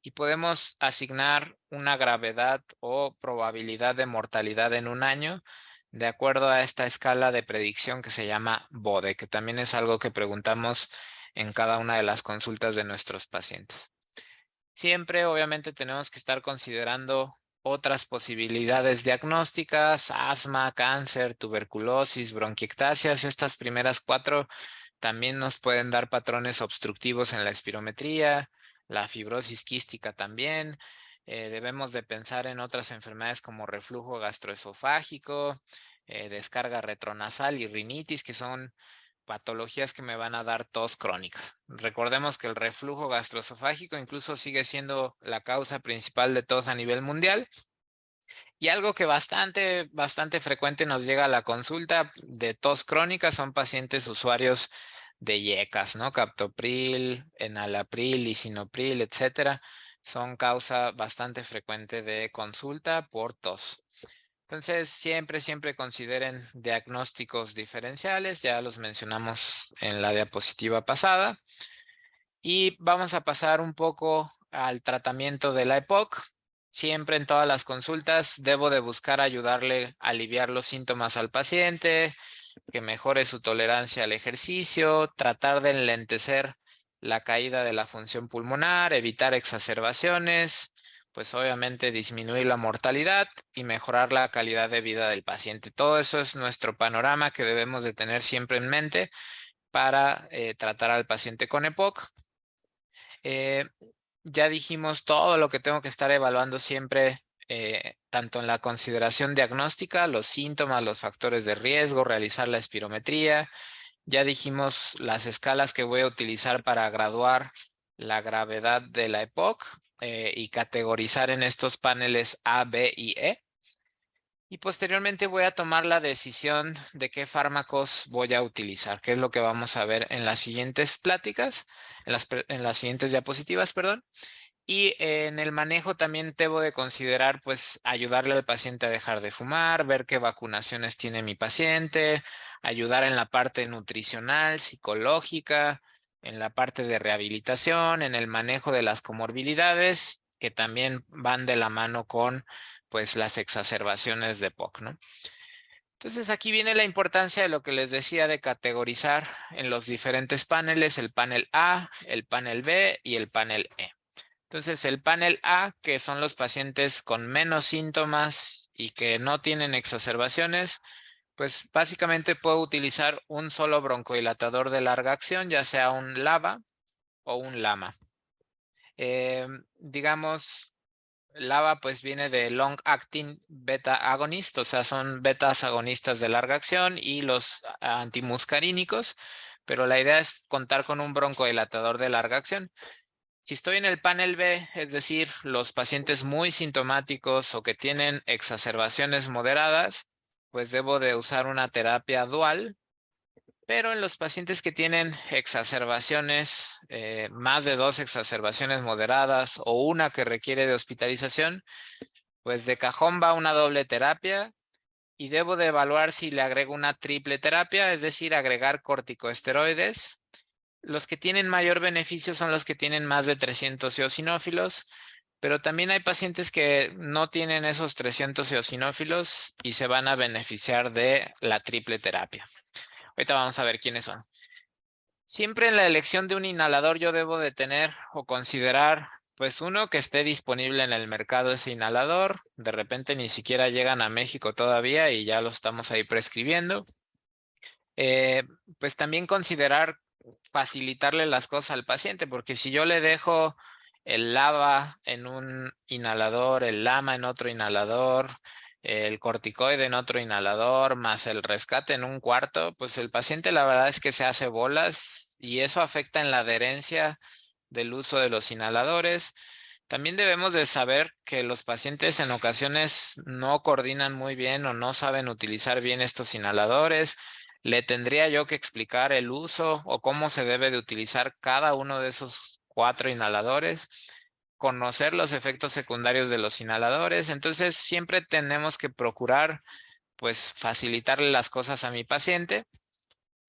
y podemos asignar una gravedad o probabilidad de mortalidad en un año de acuerdo a esta escala de predicción que se llama BODE, que también es algo que preguntamos en cada una de las consultas de nuestros pacientes. Siempre, obviamente, tenemos que estar considerando otras posibilidades diagnósticas: asma, cáncer, tuberculosis, bronquiectasias. Estas primeras 4 también nos pueden dar patrones obstructivos en la espirometría, la fibrosis quística también. Debemos de pensar en otras enfermedades como reflujo gastroesofágico, descarga retronasal y rinitis, que son patologías que me van a dar tos crónica. Recordemos que el reflujo gastroesofágico incluso sigue siendo la causa principal de tos a nivel mundial. Y algo que bastante frecuente nos llega a la consulta de tos crónica son pacientes usuarios de IECAS, ¿no? Captopril, enalapril, lisinopril, etcétera. Son causa bastante frecuente de consulta por tos. Entonces, siempre consideren diagnósticos diferenciales, ya los mencionamos en la diapositiva pasada. Y vamos a pasar un poco al tratamiento de la EPOC. Siempre en todas las consultas debo de buscar ayudarle a aliviar los síntomas al paciente, que mejore su tolerancia al ejercicio, tratar de enlentecer la caída de la función pulmonar, evitar exacerbaciones, pues obviamente disminuir la mortalidad y mejorar la calidad de vida del paciente. Todo eso es nuestro panorama que debemos de tener siempre en mente para tratar al paciente con EPOC. Ya dijimos todo lo que tengo que estar evaluando siempre, tanto en la consideración diagnóstica, los síntomas, los factores de riesgo, realizar la espirometría. Ya dijimos las escalas que voy a utilizar para graduar la gravedad de la EPOC y categorizar en estos paneles A, B y E. Y posteriormente voy a tomar la decisión de qué fármacos voy a utilizar, que es lo que vamos a ver en las siguientes pláticas, en las siguientes diapositivas, perdón. Y en el manejo también debo de considerar, pues, ayudarle al paciente a dejar de fumar, ver qué vacunaciones tiene mi paciente, ayudar en la parte nutricional, psicológica, en la parte de rehabilitación, en el manejo de las comorbilidades, que también van de la mano con, pues, las exacerbaciones de POC, ¿no? Entonces aquí viene la importancia de lo que les decía de categorizar en los diferentes paneles: el panel A, el panel B y el panel E. Entonces, el panel A, que son los pacientes con menos síntomas y que no tienen exacerbaciones, pues básicamente puedo utilizar un solo broncodilatador de larga acción, ya sea un LABA o un LAMA. Digamos, LABA pues viene de Long Acting Beta Agonist, o sea, son betas agonistas de larga acción, y los antimuscarínicos, pero la idea es contar con un broncodilatador de larga acción. Si estoy en el panel B, es decir, los pacientes muy sintomáticos o que tienen exacerbaciones moderadas, pues debo de usar una terapia dual. Pero en los pacientes que tienen exacerbaciones, más de 2 exacerbaciones moderadas o una que requiere de hospitalización, pues de cajón va una doble terapia y debo de evaluar si le agrego una triple terapia, es decir, agregar corticosteroides. Los que tienen mayor beneficio son los que tienen más de 300 eosinófilos, pero también hay pacientes que no tienen esos 300 eosinófilos y se van a beneficiar de la triple terapia. Ahorita vamos a ver quiénes son. Siempre en la elección de un inhalador yo debo de tener o considerar, pues, uno, que esté disponible en el mercado ese inhalador. De repente ni siquiera llegan a México todavía y ya lo estamos ahí prescribiendo. Eh, pues también considerar facilitarle las cosas al paciente, porque si yo le dejo el LABA en un inhalador, el LAMA en otro inhalador, el corticoide en otro inhalador, más el rescate en un cuarto, pues el paciente la verdad es que se hace bolas y eso afecta en la adherencia del uso de los inhaladores. También debemos de saber que los pacientes en ocasiones no coordinan muy bien o no saben utilizar bien estos inhaladores. Le tendría yo que explicar el uso o cómo se debe de utilizar cada uno de esos 4 inhaladores, conocer los efectos secundarios de los inhaladores. Entonces, siempre tenemos que procurar, pues, facilitarle las cosas a mi paciente.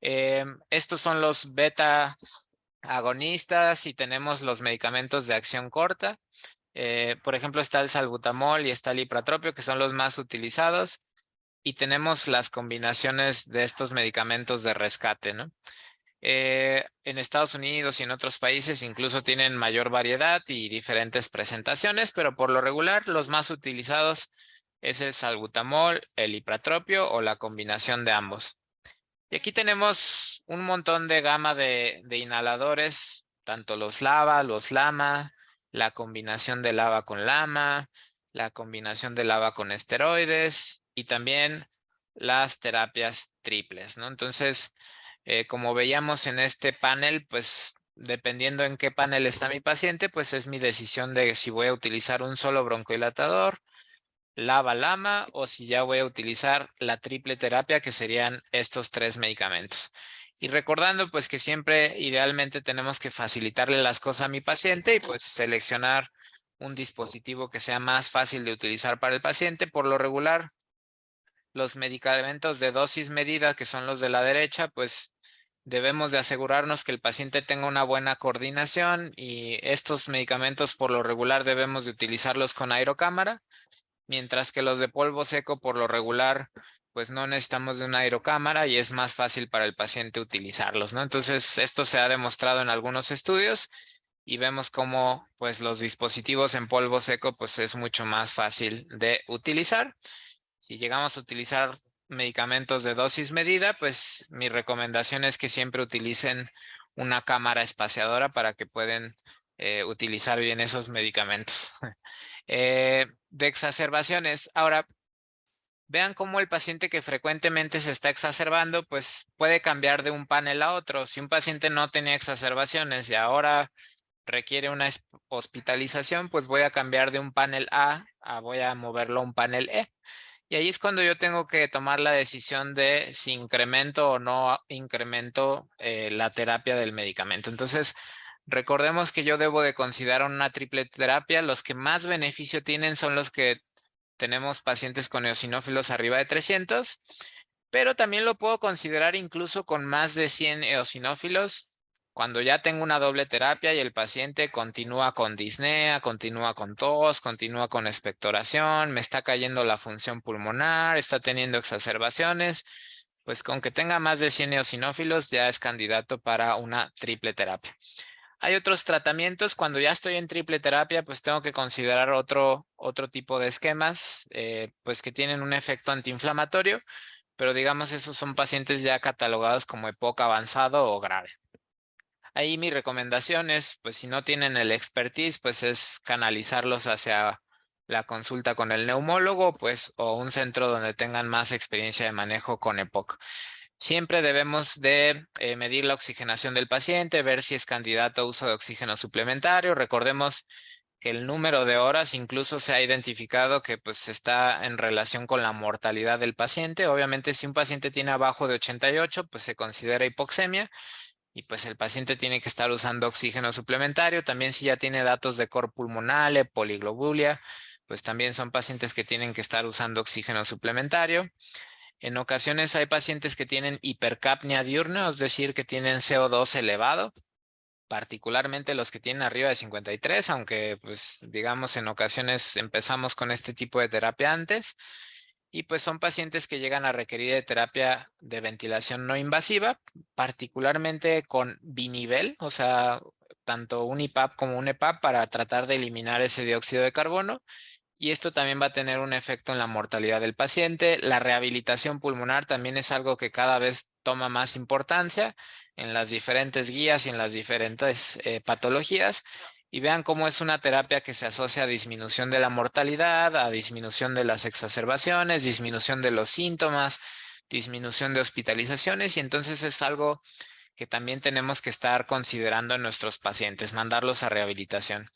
Estos son los beta agonistas y tenemos los medicamentos de acción corta. Por ejemplo, está el salbutamol y está el ipratropio, que son los más utilizados. Y tenemos las combinaciones de estos medicamentos de rescate, ¿no? En Estados Unidos y en otros países incluso tienen mayor variedad y diferentes presentaciones, pero por lo regular los más utilizados es el salbutamol, el ipratropio o la combinación de ambos. Y aquí tenemos un montón de gama de inhaladores, tanto los LAVA, los LAMA, la combinación de LAVA con LAMA, la combinación de LAVA con esteroides y también las terapias triples, ¿no? Entonces, como veíamos en este panel, pues dependiendo en qué panel está mi paciente, pues es mi decisión de si voy a utilizar un solo broncohilatador, LAVA, LAMA, o si ya voy a utilizar la triple terapia, que serían estos 3 medicamentos. Y recordando pues que siempre idealmente tenemos que facilitarle las cosas a mi paciente y pues seleccionar un dispositivo que sea más fácil de utilizar para el paciente. Por lo regular, los medicamentos de dosis medida, que son los de la derecha, pues debemos de asegurarnos que el paciente tenga una buena coordinación y estos medicamentos por lo regular debemos de utilizarlos con aerocámara, mientras que los de polvo seco por lo regular pues no necesitamos de una aerocámara y es más fácil para el paciente utilizarlos, ¿no? Entonces esto se ha demostrado en algunos estudios y vemos cómo pues los dispositivos en polvo seco pues es mucho más fácil de utilizar. Si llegamos a utilizar medicamentos de dosis medida, pues mi recomendación es que siempre utilicen una cámara espaciadora para que puedan utilizar bien esos medicamentos. De exacerbaciones. Ahora, vean cómo el paciente que frecuentemente se está exacerbando, pues puede cambiar de un panel a otro. Si un paciente no tenía exacerbaciones y ahora requiere una hospitalización, pues voy a cambiar de un panel A voy a moverlo a un panel E. Y ahí es cuando yo tengo que tomar la decisión de si incremento o no incremento la terapia del medicamento. Entonces, recordemos que yo debo de considerar una triple terapia. Los que más beneficio tienen son los que tenemos pacientes con eosinófilos arriba de 300, pero también lo puedo considerar incluso con más de 100 eosinófilos cuando ya tengo una doble terapia y el paciente continúa con disnea, continúa con tos, continúa con expectoración, me está cayendo la función pulmonar, está teniendo exacerbaciones, pues con que tenga más de 100 eosinófilos ya es candidato para una triple terapia. Hay otros tratamientos. Cuando ya estoy en triple terapia, pues tengo que considerar otro tipo de esquemas, pues que tienen un efecto antiinflamatorio, pero digamos esos son pacientes ya catalogados como EPOC avanzado o grave. Ahí mi recomendación es, pues si no tienen el expertise, pues es canalizarlos hacia la consulta con el neumólogo, pues, o un centro donde tengan más experiencia de manejo con EPOC. Siempre debemos de medir la oxigenación del paciente, ver si es candidato a uso de oxígeno suplementario. Recordemos que el número de horas incluso se ha identificado que pues está en relación con la mortalidad del paciente. Obviamente, si un paciente tiene abajo de 88, pues se considera hipoxemia y pues el paciente tiene que estar usando oxígeno suplementario. También si ya tiene datos de cor pulmonale, poliglobulia, pues también son pacientes que tienen que estar usando oxígeno suplementario. En ocasiones hay pacientes que tienen hipercapnia diurna, es decir, que tienen CO2 elevado, particularmente los que tienen arriba de 53, aunque pues digamos en ocasiones empezamos con este tipo de terapia antes. Y pues son pacientes que llegan a requerir de terapia de ventilación no invasiva, particularmente con binivel, o sea, tanto un IPAP como un EPAP para tratar de eliminar ese dióxido de carbono. Y esto también va a tener un efecto en la mortalidad del paciente. La rehabilitación pulmonar también es algo que cada vez toma más importancia en las diferentes guías y en las diferentes patologías, y vean cómo es una terapia que se asocia a disminución de la mortalidad, a disminución de las exacerbaciones, disminución de los síntomas, disminución de hospitalizaciones, y entonces es algo que también tenemos que estar considerando en nuestros pacientes, mandarlos a rehabilitación.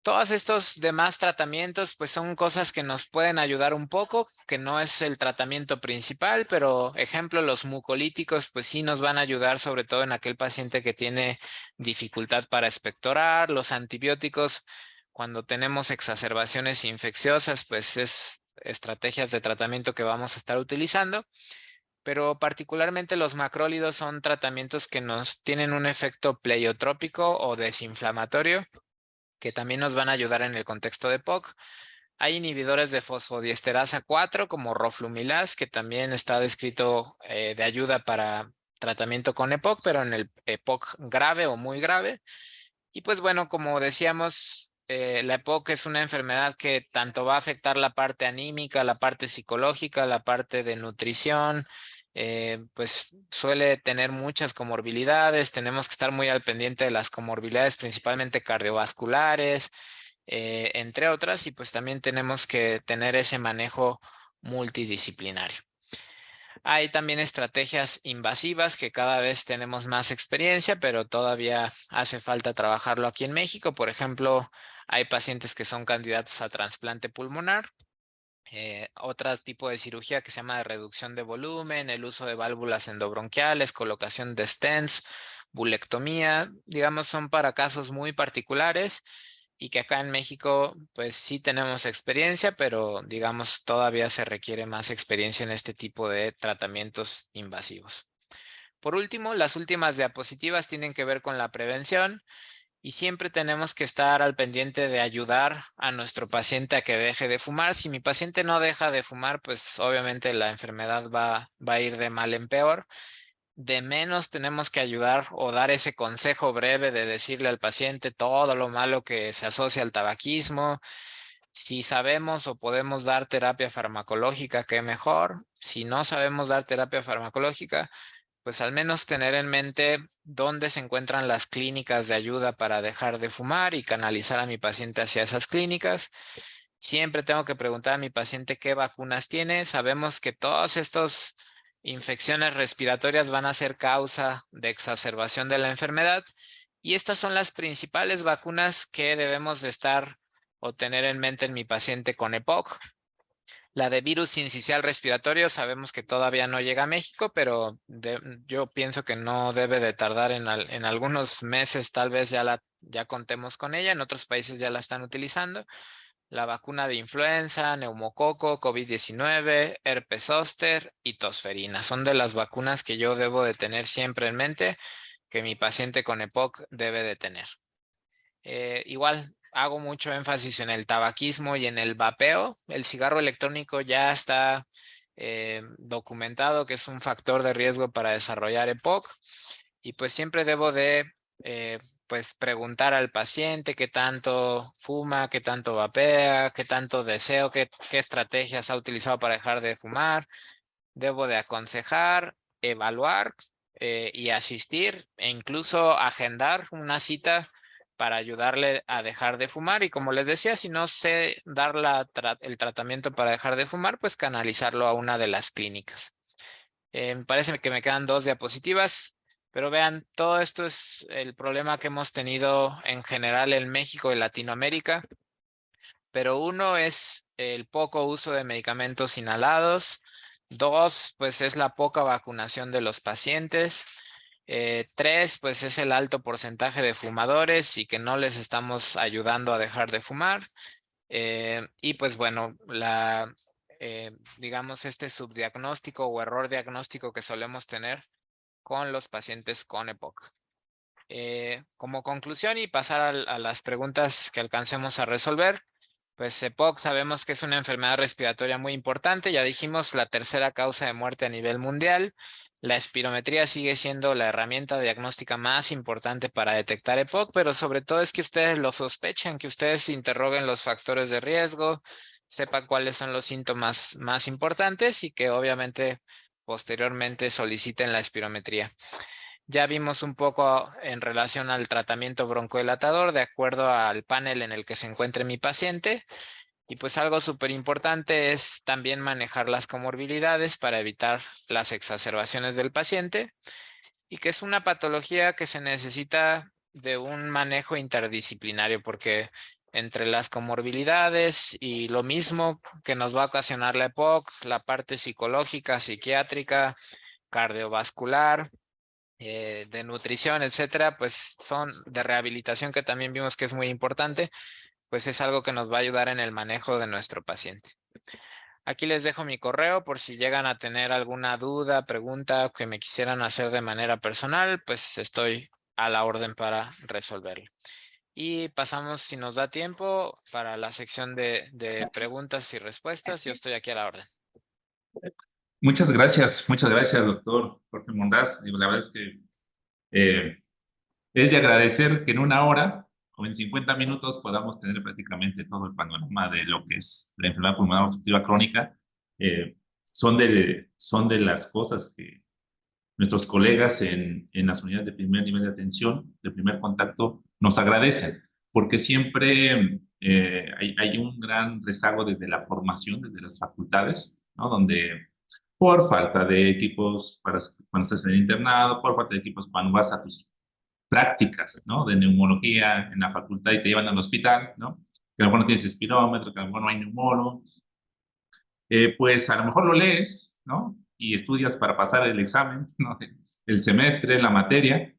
Todos estos demás tratamientos, pues son cosas que nos pueden ayudar un poco, que no es el tratamiento principal, pero ejemplo, los mucolíticos, pues sí nos van a ayudar, sobre todo en aquel paciente que tiene dificultad para expectorar. Los antibióticos, cuando tenemos exacerbaciones infecciosas, pues es estrategias de tratamiento que vamos a estar utilizando. Pero particularmente los macrólidos son tratamientos que nos tienen un efecto pleiotrópico o desinflamatorio, que también nos van a ayudar en el contexto de POC. Hay inhibidores de fosfodiesterasa 4 como roflumilaz, que también está descrito de ayuda para tratamiento con EPOC, pero en el EPOC grave o muy grave. Y pues bueno, como decíamos, la EPOC es una enfermedad que tanto va a afectar la parte anímica, la parte psicológica, la parte de nutrición. Pues suele tener muchas comorbilidades. Tenemos que estar muy al pendiente de las comorbilidades, principalmente cardiovasculares, entre otras, y pues también tenemos que tener ese manejo multidisciplinario. Hay también estrategias invasivas que cada vez tenemos más experiencia, pero todavía hace falta trabajarlo aquí en México. Por ejemplo, hay pacientes que son candidatos a trasplante pulmonar. Otro tipo de cirugía que se llama de reducción de volumen, el uso de válvulas endobronquiales, colocación de stents, bulectomía, digamos, son para casos muy particulares y que acá en México pues sí tenemos experiencia, pero digamos todavía se requiere más experiencia en este tipo de tratamientos invasivos. Por último, las últimas diapositivas tienen que ver con la prevención. Y siempre tenemos que estar al pendiente de ayudar a nuestro paciente a que deje de fumar. Si mi paciente no deja de fumar, pues obviamente la enfermedad va a ir de mal en peor. De menos tenemos que ayudar o dar ese consejo breve de decirle al paciente todo lo malo que se asocia al tabaquismo. Si sabemos o podemos dar terapia farmacológica, qué mejor. Si no sabemos dar terapia farmacológica, pues al menos tener en mente dónde se encuentran las clínicas de ayuda para dejar de fumar y canalizar a mi paciente hacia esas clínicas. Siempre tengo que preguntar a mi paciente qué vacunas tiene. Sabemos que todas estas infecciones respiratorias van a ser causa de exacerbación de la enfermedad, y estas son las principales vacunas que debemos de estar o tener en mente en mi paciente con EPOC. La de virus sincicial respiratorio sabemos que todavía no llega a México, pero yo pienso que no debe de tardar en algunos meses, tal vez ya contemos con ella. En otros países ya la están utilizando. La vacuna de influenza, neumococo, COVID-19, herpes zóster y tosferina. Son de las vacunas que yo debo de tener siempre en mente que mi paciente con EPOC debe de tener. Igual hago mucho énfasis en el tabaquismo y en el vapeo. El cigarro electrónico ya está documentado que es un factor de riesgo para desarrollar EPOC, y pues siempre debo de pues preguntar al paciente qué tanto fuma, qué tanto vapea, qué tanto deseo, qué estrategias ha utilizado para dejar de fumar. Debo de aconsejar, evaluar y asistir e incluso agendar una cita para ayudarle a dejar de fumar. Y como les decía, si no sé dar el tratamiento para dejar de fumar, pues canalizarlo a una de las clínicas. Me parece que me quedan 2 diapositivas, pero vean, todo esto es el problema que hemos tenido en general en México y Latinoamérica. Pero uno es el poco uso de medicamentos inhalados. 2, pues es la poca vacunación de los pacientes. 3, pues es el alto porcentaje de fumadores y que no les estamos ayudando a dejar de fumar. Y pues bueno, digamos este subdiagnóstico o error diagnóstico que solemos tener con los pacientes con EPOC. Como conclusión y pasar a las preguntas que alcancemos a resolver, pues EPOC sabemos que es una enfermedad respiratoria muy importante. Ya dijimos, la tercera causa de muerte a nivel mundial. La espirometría sigue siendo la herramienta diagnóstica más importante para detectar EPOC, pero sobre todo es que ustedes lo sospechen, que ustedes interroguen los factores de riesgo, sepan cuáles son los síntomas más importantes y que obviamente posteriormente soliciten la espirometría. Ya vimos un poco en relación al tratamiento broncodilatador de acuerdo al panel en el que se encuentre mi paciente. Y pues algo súper importante es también manejar las comorbilidades para evitar las exacerbaciones del paciente y que es una patología que se necesita de un manejo interdisciplinario porque entre las comorbilidades y lo mismo que nos va a ocasionar la EPOC, la parte psicológica, psiquiátrica, cardiovascular, de nutrición, etcétera, pues son de rehabilitación que también vimos que es muy importante, pues es algo que nos va a ayudar en el manejo de nuestro paciente. Aquí les dejo mi correo por si llegan a tener alguna duda, pregunta que me quisieran hacer de manera personal, pues estoy a la orden para resolverlo. Y pasamos, si nos da tiempo, para la sección de preguntas y respuestas. Yo estoy aquí a la orden. Muchas gracias, doctor Jorge Monraz. Digo, la verdad es que eh, es de agradecer que en una hora o en 50 minutos podamos tener prácticamente todo el panorama de lo que es la enfermedad pulmonar obstructiva crónica. Eh, son de las cosas que nuestros colegas en las unidades de primer nivel de atención, de primer contacto, nos agradecen, porque siempre hay un gran rezago desde la formación, desde las facultades, ¿no? Donde por falta de equipos para cuando estás en el internado, por falta de equipos cuando vas a tus prácticas, ¿no? De neumología en la facultad y te llevan al hospital, ¿no? Que a lo mejor no tienes espirómetro, que a lo mejor no hay neumólogo, pues a lo mejor lo lees, ¿no? Y estudias para pasar el examen, ¿no? El semestre, la materia,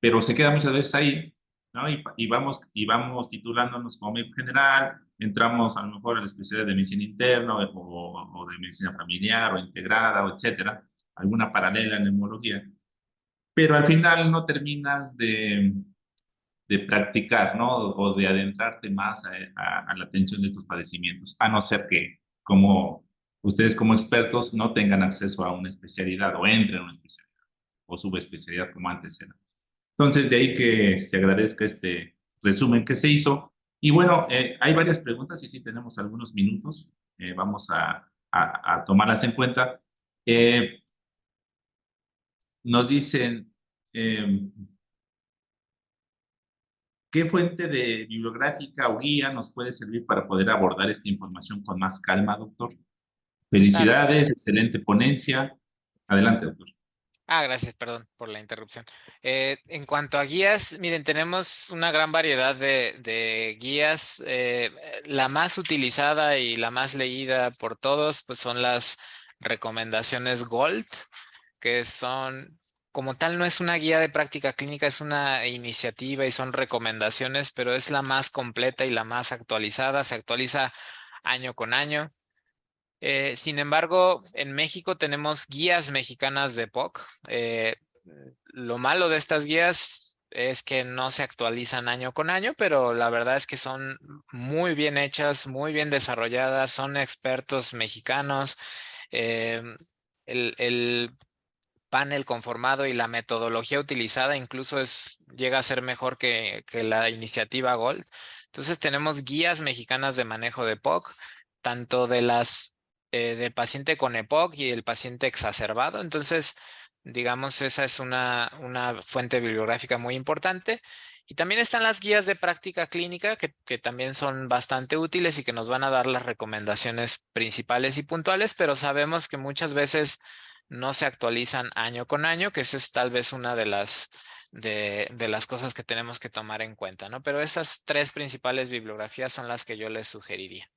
pero se queda muchas veces ahí, ¿no? Y vamos titulándonos como médico general, entramos a lo mejor a la especialidad de medicina interna o de medicina familiar o integrada, o etcétera, alguna paralela en neumología, pero al final no terminas de practicar, ¿no? O de adentrarte más a la atención de estos padecimientos, a no ser que como ustedes como expertos no tengan acceso a una especialidad o entren a una especialidad o subespecialidad como antes era. Entonces, de ahí que se agradezca este resumen que se hizo. Y bueno, hay varias preguntas y sí tenemos algunos minutos. Vamos a tomarlas en cuenta. Nos dicen, ¿qué fuente de bibliográfica o guía nos puede servir para poder abordar esta información con más calma, doctor? Claro. Felicidades, excelente ponencia. Adelante, doctor. Gracias, perdón por la interrupción. En cuanto a guías, miren, tenemos una gran variedad de guías. La más utilizada y la más leída por todos, pues son las recomendaciones Gold, que son, como tal, no es una guía de práctica clínica, es una iniciativa y son recomendaciones, pero es la más completa y la más actualizada. Se actualiza año con año. Sin embargo, en México tenemos guías mexicanas de POC. Lo malo de estas guías es que no se actualizan año con año, pero la verdad es que son muy bien hechas, muy bien desarrolladas, son expertos mexicanos. Eh, el panel conformado y la metodología utilizada incluso llega a ser mejor que la iniciativa Gold. Entonces tenemos guías mexicanas de manejo de POC, tanto de del paciente con EPOC y el paciente exacerbado. Entonces, digamos, esa es una fuente bibliográfica muy importante. Y también están las guías de práctica clínica que también son bastante útiles y que nos van a dar las recomendaciones principales y puntuales, pero sabemos que muchas veces no se actualizan año con año, que eso es tal vez una de las cosas que tenemos que tomar en cuenta, ¿no? Pero esas tres principales bibliografías son las que yo les sugeriría.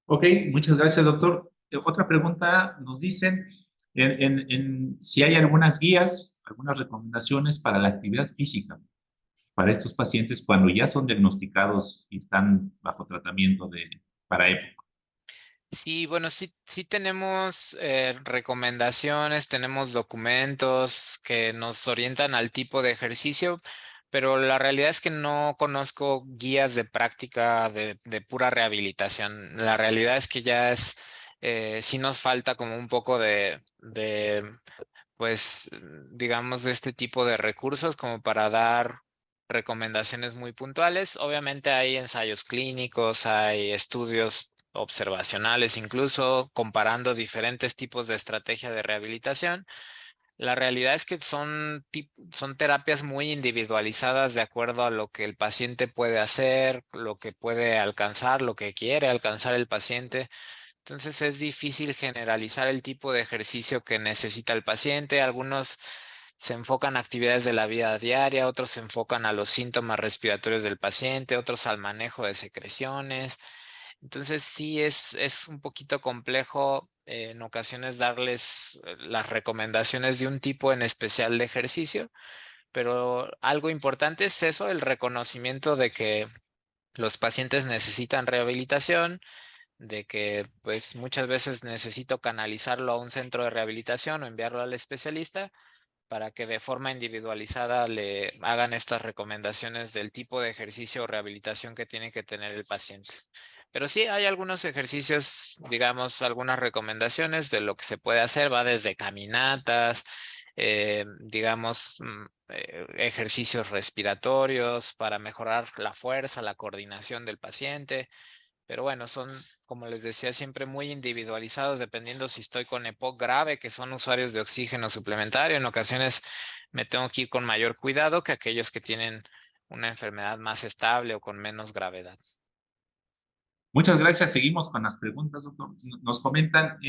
Ok, muchas gracias, doctor. Otra pregunta, nos dicen si hay algunas guías, algunas recomendaciones para la actividad física para estos pacientes cuando ya son diagnosticados y están bajo tratamiento para EPOC. Sí, bueno, sí tenemos recomendaciones, tenemos documentos que nos orientan al tipo de ejercicio, pero la realidad es que no conozco guías de práctica de pura rehabilitación. La realidad es que ya sí nos falta como un poco pues, digamos, de este tipo de recursos como para dar recomendaciones muy puntuales. Obviamente hay ensayos clínicos, hay estudios observacionales, incluso comparando diferentes tipos de estrategia de rehabilitación. La realidad es que son terapias muy individualizadas de acuerdo a lo que el paciente puede hacer, lo que puede alcanzar, lo que quiere alcanzar el paciente. Entonces es difícil generalizar el tipo de ejercicio que necesita el paciente. Algunos se enfocan a actividades de la vida diaria, otros se enfocan a los síntomas respiratorios del paciente, otros al manejo de secreciones. Entonces sí es un poquito complejo en ocasiones darles las recomendaciones de un tipo en especial de ejercicio, pero algo importante es eso, el reconocimiento de que los pacientes necesitan rehabilitación, de que pues muchas veces necesito canalizarlo a un centro de rehabilitación o enviarlo al especialista para que de forma individualizada le hagan estas recomendaciones del tipo de ejercicio o rehabilitación que tiene que tener el paciente. Pero sí, hay algunos ejercicios, digamos, algunas recomendaciones de lo que se puede hacer, va desde caminatas, digamos, ejercicios respiratorios para mejorar la fuerza, la coordinación del paciente. Pero bueno, son, como les decía, siempre muy individualizados dependiendo si estoy con EPOC grave, que son usuarios de oxígeno suplementario. En ocasiones me tengo que ir con mayor cuidado que aquellos que tienen una enfermedad más estable o con menos gravedad. Muchas gracias. Seguimos con las preguntas, doctor. Nos comentan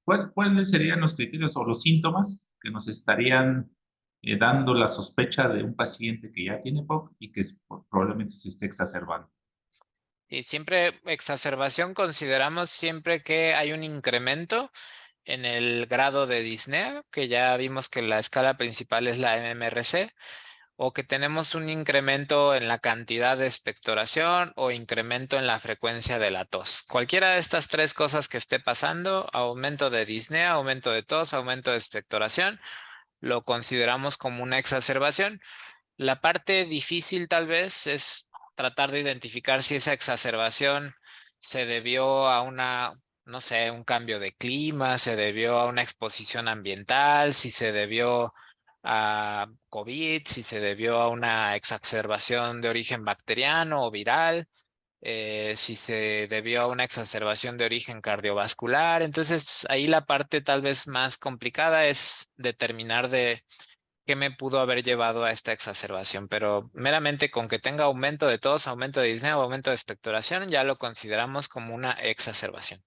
cuáles serían los criterios o los síntomas que nos estarían dando la sospecha de un paciente que ya tiene POC y que probablemente se esté exacerbando. Y siempre exacerbación consideramos siempre que hay un incremento en el grado de disnea, que ya vimos que la escala principal es la MMRC, o que tenemos un incremento en la cantidad de expectoración o incremento en la frecuencia de la tos. Cualquiera de estas tres cosas que esté pasando, aumento de disnea, aumento de tos, aumento de expectoración, lo consideramos como una exacerbación. La parte difícil tal vez es tratar de identificar si esa exacerbación se debió a una, no sé, un cambio de clima, se debió a una exposición ambiental, si se debió a COVID, si se debió a una exacerbación de origen bacteriano o viral, si se debió a una exacerbación de origen cardiovascular. Entonces, ahí la parte tal vez más complicada es determinar de qué me pudo haber llevado a esta exacerbación, pero meramente con que tenga aumento de tos, aumento de disnea o aumento de expectoración, ya lo consideramos como una exacerbación.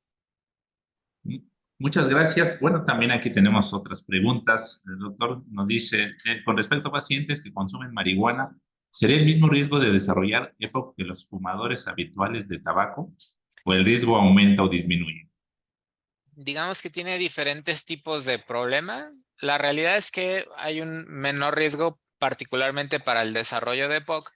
Muchas gracias. Bueno, también aquí tenemos otras preguntas. El doctor nos dice, con respecto a pacientes que consumen marihuana, ¿sería el mismo riesgo de desarrollar EPOC que los fumadores habituales de tabaco? ¿O el riesgo aumenta o disminuye? Digamos que tiene diferentes tipos de problema. La realidad es que hay un menor riesgo particularmente para el desarrollo de EPOC,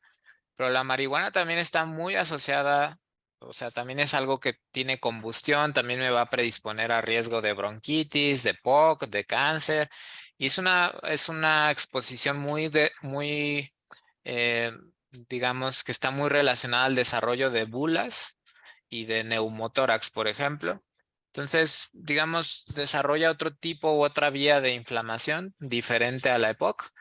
pero la marihuana también está muy asociada, o sea, también es algo que tiene combustión, también me va a predisponer a riesgo de bronquitis, de POC, de cáncer, y es una exposición muy, eh, digamos, que está muy relacionada al desarrollo de bulas y de neumotórax, por ejemplo. Entonces, digamos, desarrolla otro tipo u otra vía de inflamación diferente a la EPOC,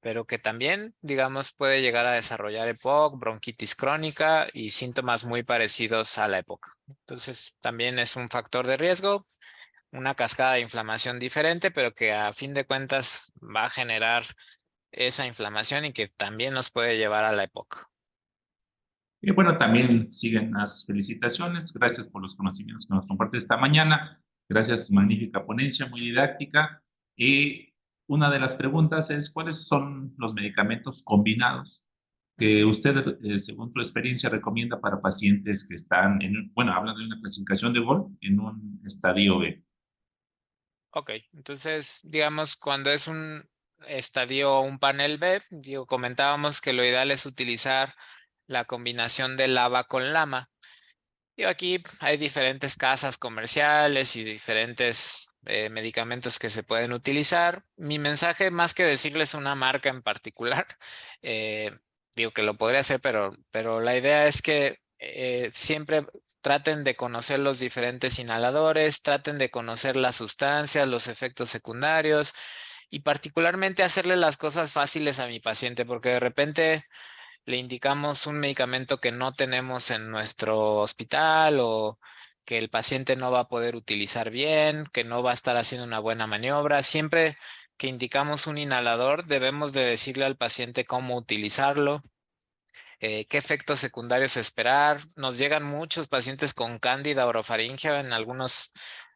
pero que también, digamos, puede llegar a desarrollar EPOC, bronquitis crónica y síntomas muy parecidos a la EPOC. Entonces, también es un factor de riesgo, una cascada de inflamación diferente, pero que a fin de cuentas va a generar esa inflamación y que también nos puede llevar a la EPOC. Y bueno, también siguen las felicitaciones. Gracias por los conocimientos que nos comparte esta mañana. Gracias, magnífica ponencia, muy didáctica. Y una de las preguntas es, ¿cuáles son los medicamentos combinados que usted, según tu experiencia, recomienda para pacientes que están en, bueno, hablando de una clasificación de GOL, en un estadio B? Ok, entonces, digamos, cuando es un estadio o un panel B, digo, comentábamos que lo ideal es utilizar la combinación de LABA con LAMA. Y aquí hay diferentes casas comerciales y diferentes medicamentos que se pueden utilizar. Mi mensaje, más que decirles una marca en particular, eh, digo que lo podría hacer, pero la idea es que siempre traten de conocer los diferentes inhaladores, traten de conocer las sustancias, los efectos secundarios y particularmente hacerle las cosas fáciles a mi paciente, porque de repente le indicamos un medicamento que no tenemos en nuestro hospital que el paciente no va a poder utilizar bien, que no va a estar haciendo una buena maniobra. Siempre que indicamos un inhalador, debemos de decirle al paciente cómo utilizarlo, qué efectos secundarios esperar. Nos llegan muchos pacientes con cándida orofaringea, en algunos,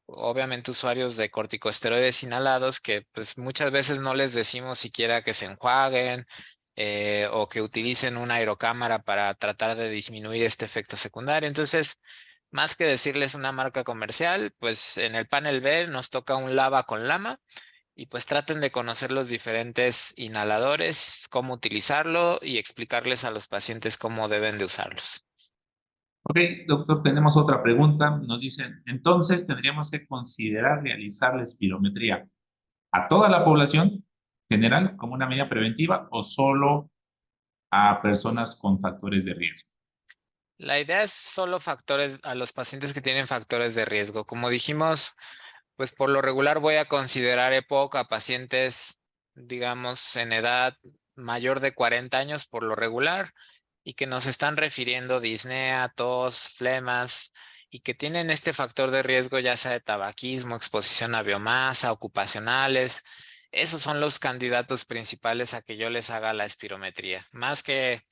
obviamente, usuarios de corticosteroides inhalados, que pues muchas veces no les decimos siquiera que se enjuaguen o que utilicen una aerocámara para tratar de disminuir este efecto secundario. Entonces, más que decirles una marca comercial, pues en el panel B nos toca un lava con lama y pues traten de conocer los diferentes inhaladores, cómo utilizarlo y explicarles a los pacientes cómo deben de usarlos. Ok, doctor, tenemos otra pregunta. Nos dicen, entonces tendríamos que considerar realizar la espirometría a toda la población general como una medida preventiva o solo a personas con factores de riesgo. La idea es solo factores a los pacientes que tienen factores de riesgo. Como dijimos, pues por lo regular voy a considerar EPOC a pacientes, digamos, en edad mayor de 40 años por lo regular y que nos están refiriendo disnea, tos, flemas y que tienen este factor de riesgo ya sea de tabaquismo, exposición a biomasa, ocupacionales. Esos son los candidatos principales a que yo les haga la espirometría. Más que,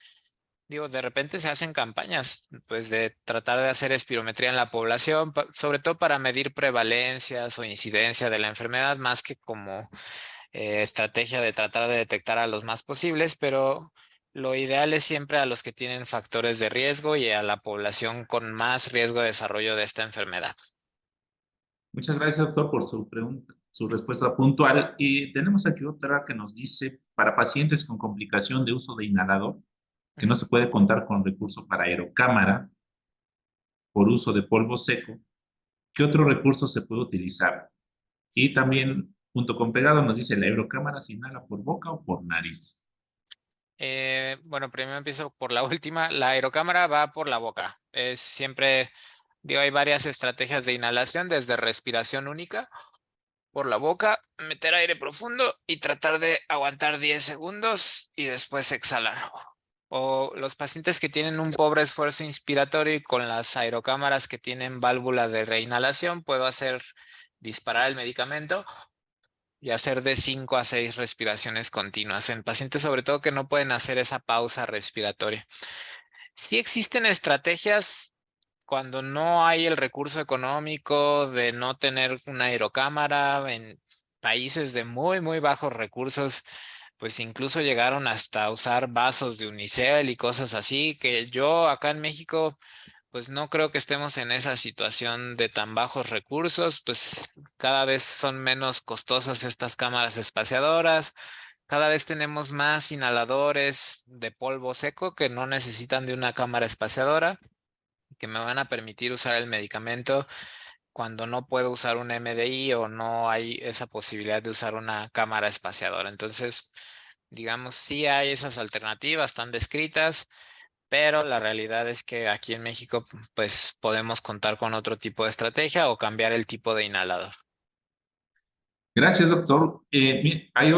digo, de repente se hacen campañas, pues de tratar de hacer espirometría en la población, sobre todo para medir prevalencias o incidencia de la enfermedad, más que como estrategia de tratar de detectar a los más posibles, pero lo ideal es siempre a los que tienen factores de riesgo y a la población con más riesgo de desarrollo de esta enfermedad. Muchas gracias, doctor, por su pregunta, su respuesta puntual. Y tenemos aquí otra que nos dice, para pacientes con complicación de uso de inhalador, que no Ujú. se puede contar con recurso para aerocámara por uso de polvo seco, ¿qué otro recurso se puede utilizar? Y también, junto con pegado, nos dice, ¿la aerocámara se inhala por boca o por nariz? Bueno, primero empiezo por la última. La aerocámara va por la boca. Es siempre, digo, hay varias estrategias de inhalación, desde respiración única por la boca, meter aire profundo y tratar de aguantar 10 segundos y después exhalar. O los pacientes que tienen un pobre esfuerzo inspiratorio y con las aerocámaras que tienen válvula de reinhalación, puedo hacer disparar el medicamento y hacer de 5 a 6 respiraciones continuas en pacientes sobre todo que no pueden hacer esa pausa respiratoria. Sí existen estrategias cuando no hay el recurso económico de no tener una aerocámara en países de muy, muy bajos recursos, pues incluso llegaron hasta usar vasos de unicel y cosas así, que yo acá en México, pues no creo que estemos en esa situación de tan bajos recursos, pues cada vez son menos costosas estas cámaras espaciadoras. Cada vez tenemos más inhaladores de polvo seco que no necesitan de una cámara espaciadora, que me van a permitir usar el medicamento cuando no puedo usar un MDI o no hay esa posibilidad de usar una cámara espaciadora. Entonces, digamos, sí hay esas alternativas, están descritas, pero la realidad es que aquí en México, pues podemos contar con otro tipo de estrategia o cambiar el tipo de inhalador. Gracias, doctor. Hay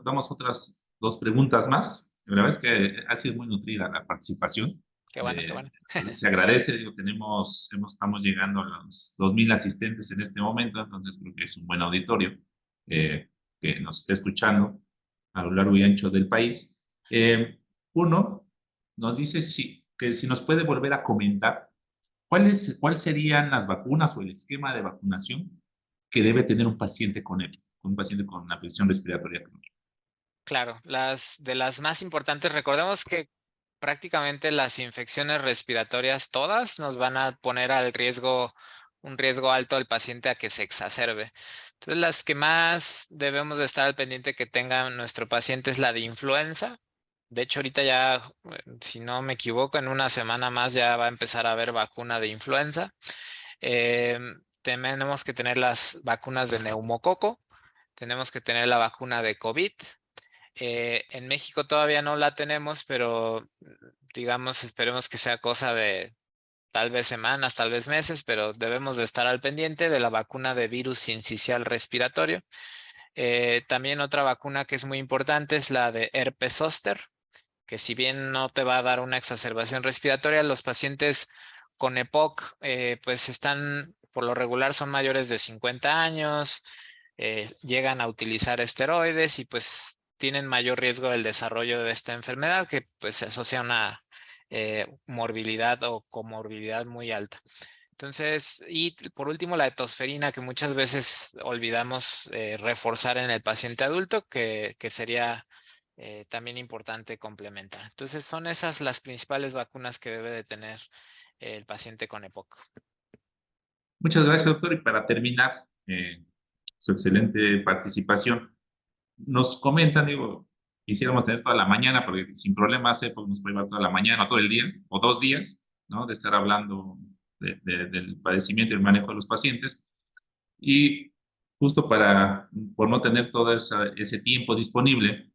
damos otras dos preguntas más. La verdad es que ha sido muy nutrida la participación. Qué bueno, qué bueno. Se agradece, digo, estamos llegando a los 2,000 asistentes en este momento, entonces creo que es un buen auditorio que nos está escuchando a lo largo y ancho del país. Uno nos dice que si nos puede volver a comentar cuáles serían las vacunas o el esquema de vacunación que debe tener un paciente con EPI, un paciente con una afección respiratoria crónica. Claro, las de las más importantes, recordemos que prácticamente las infecciones respiratorias todas nos van a poner al riesgo, un riesgo alto al paciente a que se exacerbe. Entonces, las que más debemos de estar al pendiente que tenga nuestro paciente es la de influenza. De hecho, ahorita ya, si no me equivoco, en una semana más ya va a empezar a haber vacuna de influenza. Tenemos que tener las vacunas de neumococo, tenemos que tener la vacuna de COVID. En México todavía no la tenemos, pero digamos, esperemos que sea cosa de tal vez semanas, tal vez meses, pero debemos de estar al pendiente de la vacuna de virus sincicial respiratorio. También otra vacuna que es muy importante es la de herpes zóster, que si bien no te va a dar una exacerbación respiratoria, los pacientes con EPOC, pues están, por lo regular son mayores de 50 años, llegan a utilizar esteroides y pues tienen mayor riesgo del desarrollo de esta enfermedad que pues se asocia a una morbilidad o comorbilidad muy alta. Entonces, y por último, la etosferina, que muchas veces olvidamos reforzar en el paciente adulto, que sería también importante complementar. Entonces, son esas las principales vacunas que debe de tener el paciente con EPOC. Muchas gracias, doctor. Y para terminar, su excelente participación, nos comentan, digo, quisiéramos tener toda la mañana, porque sin problema pues nos puede llevar toda la mañana o todo el día, o 2 días, ¿no? De estar hablando del padecimiento y el manejo de los pacientes. Y justo por no tener todo ese tiempo disponible,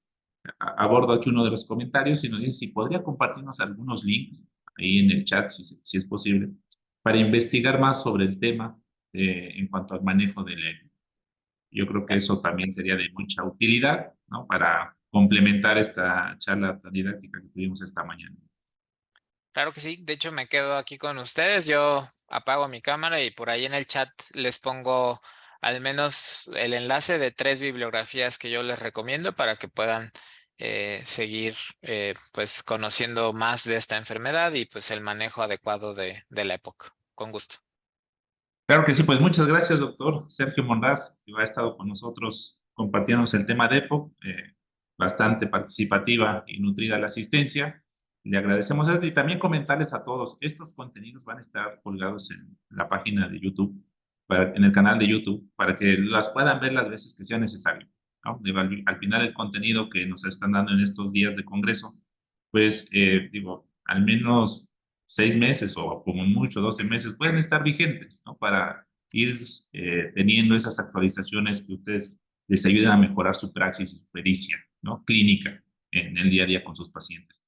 abordo aquí uno de los comentarios y nos dice si podría compartirnos algunos links ahí en el chat, si es posible, para investigar más sobre el tema en cuanto al manejo del EPO. Yo creo que eso también sería de mucha utilidad, ¿no? Para complementar esta charla tan didáctica que tuvimos esta mañana. Claro que sí, de hecho me quedo aquí con ustedes, yo apago mi cámara y por ahí en el chat les pongo al menos el enlace de 3 bibliografías que yo les recomiendo para que puedan seguir pues conociendo más de esta enfermedad y pues el manejo adecuado de la época. Con gusto. Claro que sí, pues muchas gracias, doctor Sergio Monraz, que ha estado con nosotros compartiéndonos el tema de EPO, bastante participativa y nutrida la asistencia. Le agradecemos esto y también comentarles a todos, estos contenidos van a estar colgados en la página de YouTube, en el canal de YouTube, para que las puedan ver las veces que sea necesario, ¿no? Al final el contenido que nos están dando en estos días de congreso, pues digo, al menos 6 meses o como mucho 12 meses pueden estar vigentes, ¿no? Para ir teniendo esas actualizaciones que ustedes les ayuden a mejorar su praxis y su pericia, ¿no? Clínica en el día a día con sus pacientes.